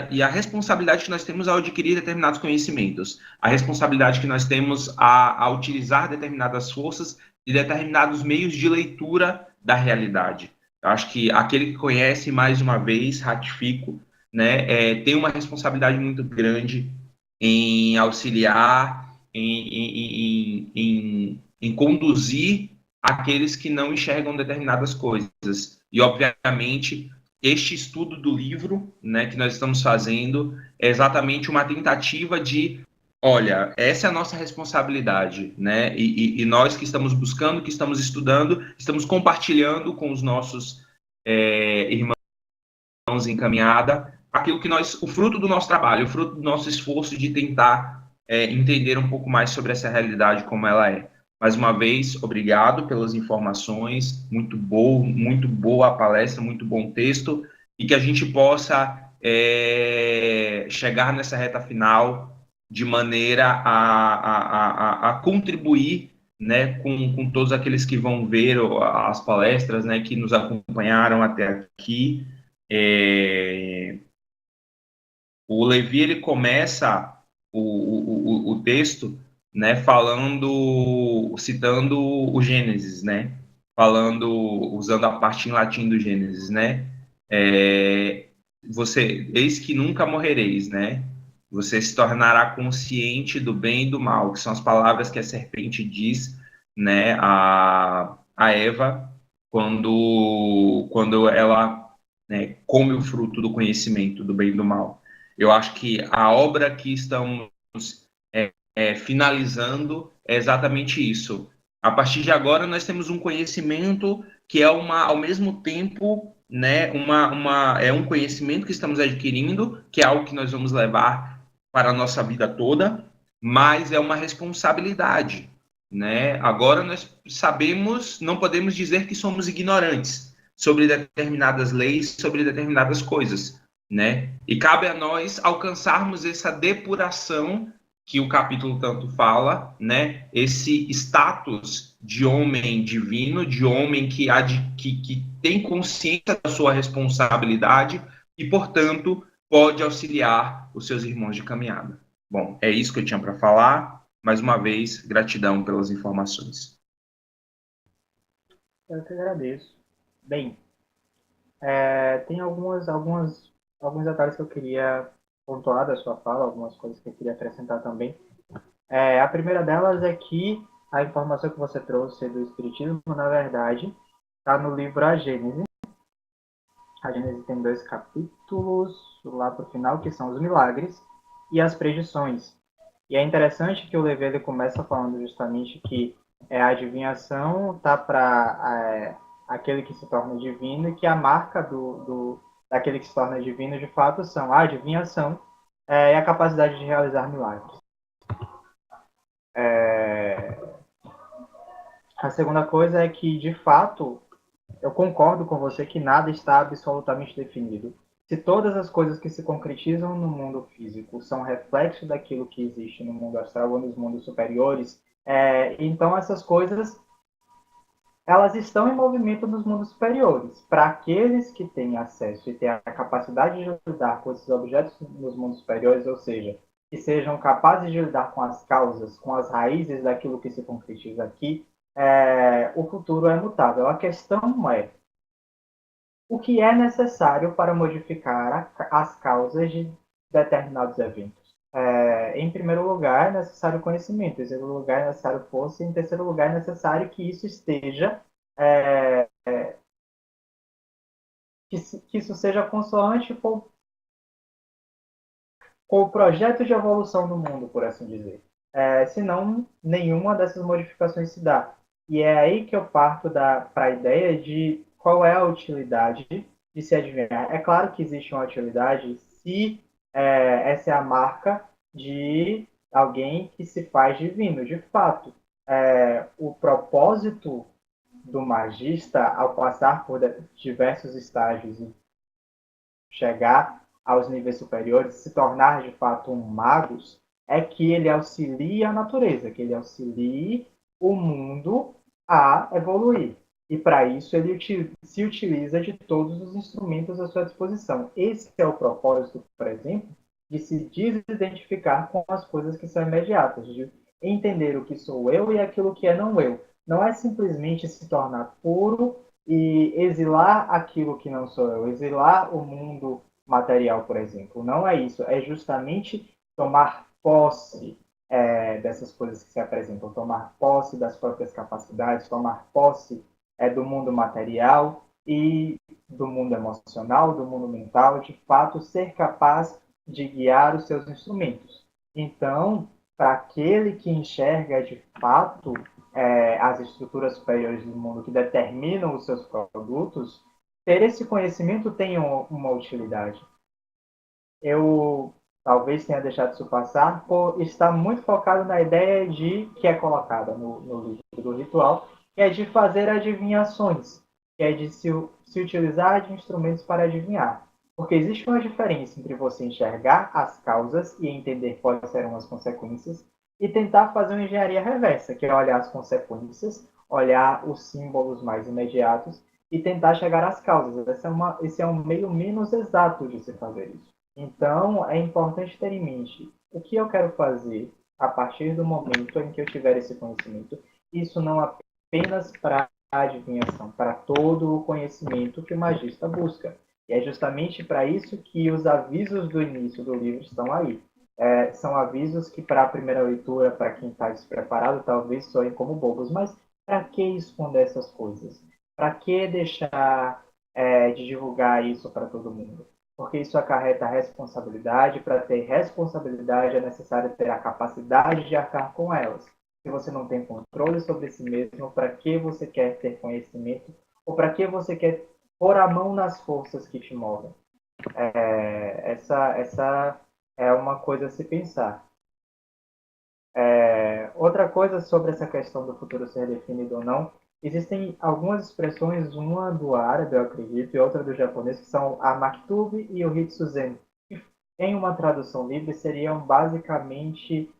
e a responsabilidade que nós temos ao adquirir determinados conhecimentos, a responsabilidade que nós temos a utilizar determinadas forças e determinados meios de leitura da realidade. Eu acho que aquele que conhece, mais uma vez, ratifico, né, tem uma responsabilidade muito grande em auxiliar, em conduzir aqueles que não enxergam determinadas coisas. E, obviamente, este estudo do livro, né, que nós estamos fazendo é exatamente uma tentativa de, olha, essa é a nossa responsabilidade, né? E nós que estamos buscando, que estamos estudando, estamos compartilhando com os nossos irmãos em caminhada, aquilo que nós, o fruto do nosso trabalho, o fruto do nosso esforço de tentar entender um pouco mais sobre essa realidade como ela é. Mais uma vez, obrigado pelas informações, muito boa a palestra, muito bom texto, e que a gente possa chegar nessa reta final de maneira a contribuir, né, com todos aqueles que vão ver as palestras, né, que nos acompanharam até aqui. É, o Levi, ele começa o texto, né, citando o Gênesis, né, usando a parte em latim do Gênesis, né, eis que nunca morrereis, né, você se tornará consciente do bem e do mal, que são as palavras que a serpente diz, né, a Eva, quando ela, né, come o fruto do conhecimento do bem e do mal. Eu acho que a obra que estamos finalizando é exatamente isso. A partir de agora, nós temos um conhecimento que é ao mesmo tempo, né, é um conhecimento que estamos adquirindo, que é algo que nós vamos levar para a nossa vida toda, mas é uma responsabilidade, né? Agora nós sabemos, não podemos dizer que somos ignorantes sobre determinadas leis, sobre determinadas coisas, né? E cabe a nós alcançarmos essa depuração que o capítulo tanto fala, né? Esse status de homem divino, de homem que tem consciência da sua responsabilidade e, portanto, pode auxiliar os seus irmãos de caminhada. Bom, é isso que eu tinha para falar. Mais uma vez, gratidão pelas informações. Eu que agradeço. Bem, tem alguns detalhes que eu queria pontuar da sua fala, algumas coisas que eu queria acrescentar também. A primeira delas é que a informação que você trouxe do Espiritismo, na verdade, está no livro A Gênese. A Gênese tem 2 capítulos lá para o final, que são os milagres e as predições. E é interessante que o Levi ele começa falando justamente que a adivinhação está para aquele que se torna divino e que a marca daquele que se torna divino, de fato, são a adivinhação e a capacidade de realizar milagres. A segunda coisa é que, de fato, eu concordo com você que nada está absolutamente definido. Se todas as coisas que se concretizam no mundo físico são reflexo daquilo que existe no mundo astral ou nos mundos superiores, então essas coisas elas estão em movimento nos mundos superiores. Para aqueles que têm acesso e têm a capacidade de lidar com esses objetos nos mundos superiores, ou seja, que sejam capazes de lidar com as causas, com as raízes daquilo que se concretiza aqui, o futuro é mutável. A questão é o que é necessário para modificar as causas de determinados eventos. Em primeiro lugar, é necessário conhecimento, em segundo lugar, é necessário força, e em terceiro lugar, é necessário que isso esteja, que isso seja consoante com o projeto de evolução do mundo, por assim dizer. senão nenhuma dessas modificações se dá. E é aí que eu parto para a ideia de qual é a utilidade de se adivinhar. É claro que existe uma utilidade se essa é a marca de alguém que se faz divino, de fato. O propósito do magista, ao passar por diversos estágios e chegar aos níveis superiores, se tornar de fato um magus, é que ele auxilie a natureza, que ele auxilie o mundo a evoluir. E para isso ele se utiliza de todos os instrumentos à sua disposição. Esse é o propósito, por exemplo, de se desidentificar com as coisas que são imediatas, de entender o que sou eu e aquilo que é não eu. Não é simplesmente se tornar puro e exilar aquilo que não sou eu, exilar o mundo material, por exemplo. Não é isso, é justamente tomar posse dessas coisas que se apresentam, tomar posse das próprias capacidades, tomar posse do mundo material e do mundo emocional, do mundo mental, de fato ser capaz de guiar os seus instrumentos. Então, para aquele que enxerga de fato as estruturas superiores do mundo que determinam os seus produtos, ter esse conhecimento tem uma utilidade. Eu talvez tenha deixado isso passar por estar muito focado na ideia de que é colocada no livro do ritual, que é de fazer adivinhações, que é de se utilizar de instrumentos para adivinhar. Porque existe uma diferença entre você enxergar as causas e entender quais serão as consequências e tentar fazer uma engenharia reversa, que é olhar as consequências, olhar os símbolos mais imediatos e tentar chegar às causas. Esse é um meio menos exato de se fazer isso. Então, é importante ter em mente o que eu quero fazer a partir do momento em que eu tiver esse conhecimento. Isso não apenas para a adivinhação, para todo o conhecimento que o magista busca. E é justamente para isso que os avisos do início do livro estão aí. São avisos que, para a primeira leitura, para quem está despreparado, talvez soem como bobos, mas para que esconder essas coisas? Para que deixar de divulgar isso para todo mundo? Porque isso acarreta responsabilidade. Para ter responsabilidade é necessário ter a capacidade de arcar com elas. Se você não tem controle sobre si mesmo, para que você quer ter conhecimento? Ou para que você quer pôr a mão nas forças que te movem? Essa é uma coisa a se pensar. Outra coisa sobre essa questão do futuro ser definido ou não, existem algumas expressões, uma do árabe, eu acredito, e outra do japonês, que são a maktub e o hitsuzen. Em uma tradução livre, seriam basicamente,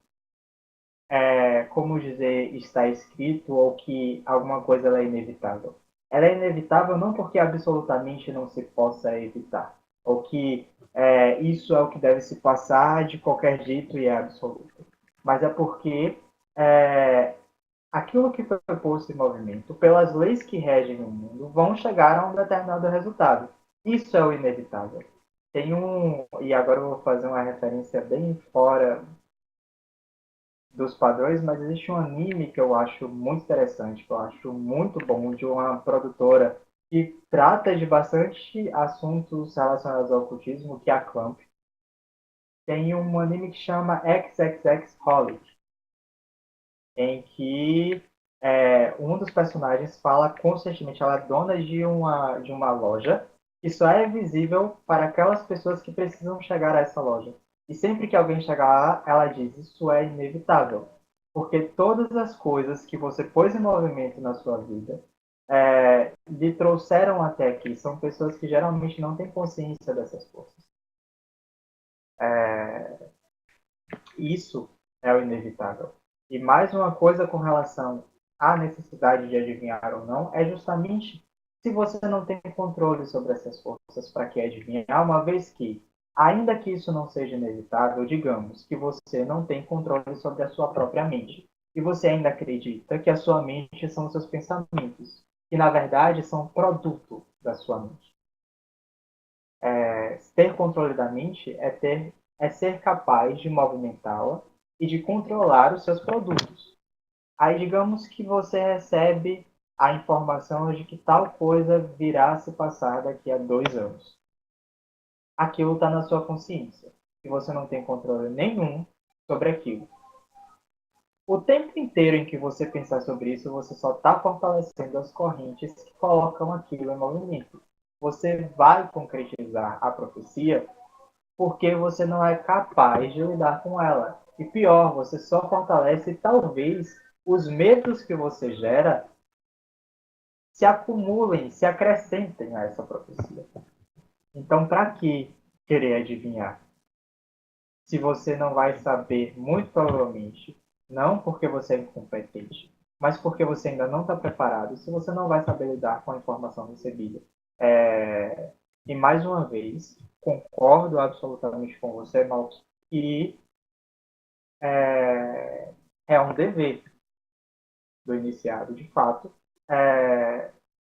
como dizer, está escrito ou que alguma coisa ela é inevitável. Ela é inevitável não porque absolutamente não se possa evitar, ou que isso é o que deve se passar de qualquer jeito e é absoluto, mas é porque aquilo que foi posto em movimento, pelas leis que regem o mundo, vão chegar a um determinado resultado. Isso é o inevitável. E agora eu vou fazer uma referência bem fora dos padrões, mas existe um anime que eu acho muito interessante, que eu acho muito bom, de uma produtora que trata de bastante assuntos relacionados ao ocultismo, que é a Clamp. Tem um anime que chama XXX Holic, em que um dos personagens fala constantemente, ela é dona de uma loja que só é visível para aquelas pessoas que precisam chegar a essa loja. E sempre que alguém chegar lá, ela diz, isso é inevitável. Porque todas as coisas que você pôs em movimento na sua vida lhe trouxeram até aqui. São pessoas que geralmente não têm consciência dessas forças. Isso é o inevitável. E mais uma coisa com relação à necessidade de adivinhar ou não, é justamente se você não tem controle sobre essas forças, para que adivinhar, uma vez que, ainda que isso não seja inevitável, digamos que você não tem controle sobre a sua própria mente, e você ainda acredita que a sua mente são os seus pensamentos, que na verdade são produto da sua mente. Ter controle da mente é ser capaz de movimentá-la e de controlar os seus produtos. Aí, digamos que você recebe a informação de que tal coisa virá a se passar daqui a 2 anos. Aquilo está na sua consciência. E você não tem controle nenhum sobre aquilo. O tempo inteiro em que você pensar sobre isso, você só está fortalecendo as correntes que colocam aquilo em movimento. Você vai concretizar a profecia porque você não é capaz de lidar com ela. E pior, você só fortalece talvez os medos que você gera se acumulem, se acrescentem a essa profecia. Então, para que querer adivinhar? Se você não vai saber, muito provavelmente, não porque você é incompetente, mas porque você ainda não está preparado, se você não vai saber lidar com a informação recebida. E mais uma vez, concordo absolutamente com você, Malcolm, que é um dever do iniciado, de fato,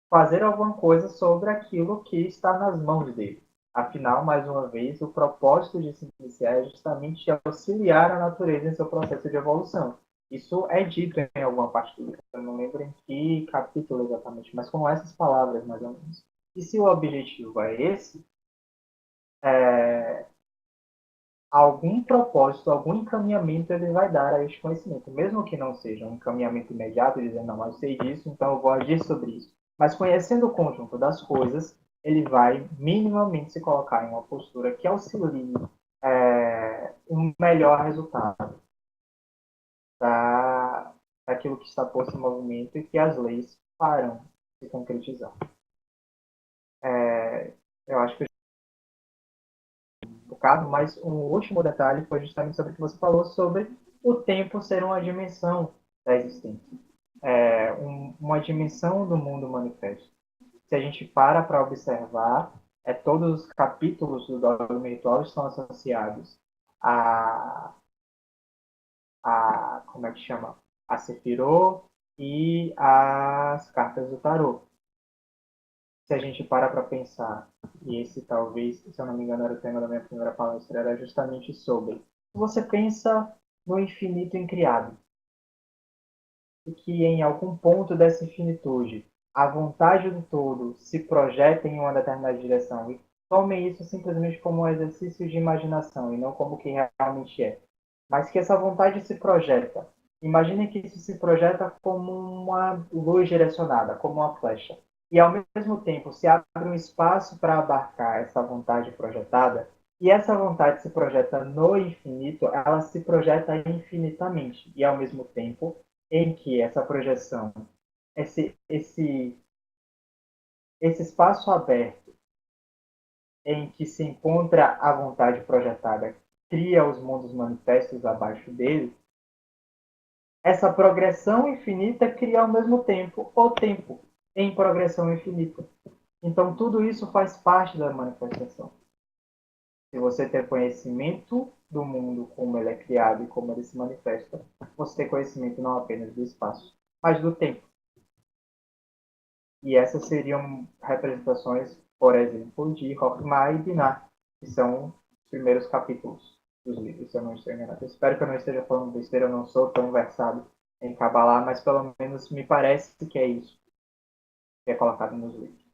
fazer alguma coisa sobre aquilo que está nas mãos dele. Afinal, mais uma vez, o propósito de se iniciar é justamente auxiliar a natureza em seu processo de evolução. Isso é dito em alguma parte do livro, eu não lembro em que capítulo exatamente, mas com essas palavras, mais ou menos. E se o objetivo é esse, algum propósito, algum encaminhamento ele vai dar a este conhecimento, mesmo que não seja um encaminhamento imediato, dizendo, não, eu sei disso, então eu vou agir sobre isso. Mas conhecendo o conjunto das coisas, ele vai minimamente se colocar em uma postura que auxilie um melhor resultado daquilo que está posto em movimento e que as leis farão se concretizar. Eu acho que um bocado, mas um último detalhe foi justamente sobre o que você falou sobre o tempo ser uma dimensão da existência, uma dimensão do mundo manifesto. Se a gente para observar, todos os capítulos do dogma ritual estão associados a, como é que chama? A Sefirot e as cartas do tarô. Se a gente para pensar, e esse talvez, se eu não me engano, era o tema da minha primeira palestra, era justamente sobre, se você pensa no infinito incriado, e que em algum ponto dessa infinitude, a vontade do todo se projeta em uma determinada direção, e tomem isso simplesmente como um exercício de imaginação, e não como o que realmente é. Mas que essa vontade se projeta. Imagine que isso se projeta como uma luz direcionada, como uma flecha e ao mesmo tempo se abre um espaço para abarcar essa vontade projetada, e essa vontade se projeta no infinito, ela se projeta infinitamente, e ao mesmo tempo em que essa projeção, esse espaço aberto em que se encontra a vontade projetada, cria os mundos manifestos abaixo dele, essa progressão infinita cria ao mesmo tempo o tempo em progressão infinita. Então, tudo isso faz parte da manifestação. Se você ter conhecimento do mundo, como ele é criado e como ele se manifesta, você tem conhecimento não apenas do espaço, mas do tempo. E essas seriam representações, por exemplo, de Rockmar e Binar, que são os primeiros capítulos dos livros, se eu não estou enganado. Eu espero que eu não esteja falando besteira, eu não sou tão versado em Kabbalah, mas pelo menos me parece que é isso que é colocado nos livros.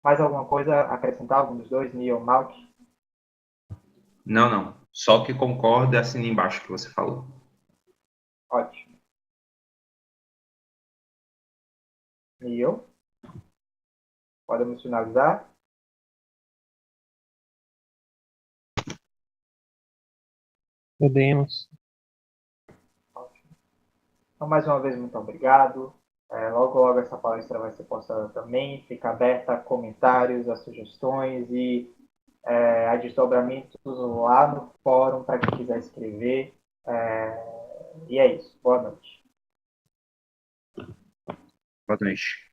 Mais alguma coisa a acrescentar? Algum dos dois, Neil ou Malk? Não, não. Só que concorda e assina embaixo que você falou. Ótimo. Neil? Podemos finalizar? Podemos. Ótimo. Então, mais uma vez, muito obrigado. Logo, logo essa palestra vai ser postada também. Fica aberta a comentários, a sugestões e a desdobramentos lá no fórum para quem quiser escrever. E é isso. Boa noite. Boa noite.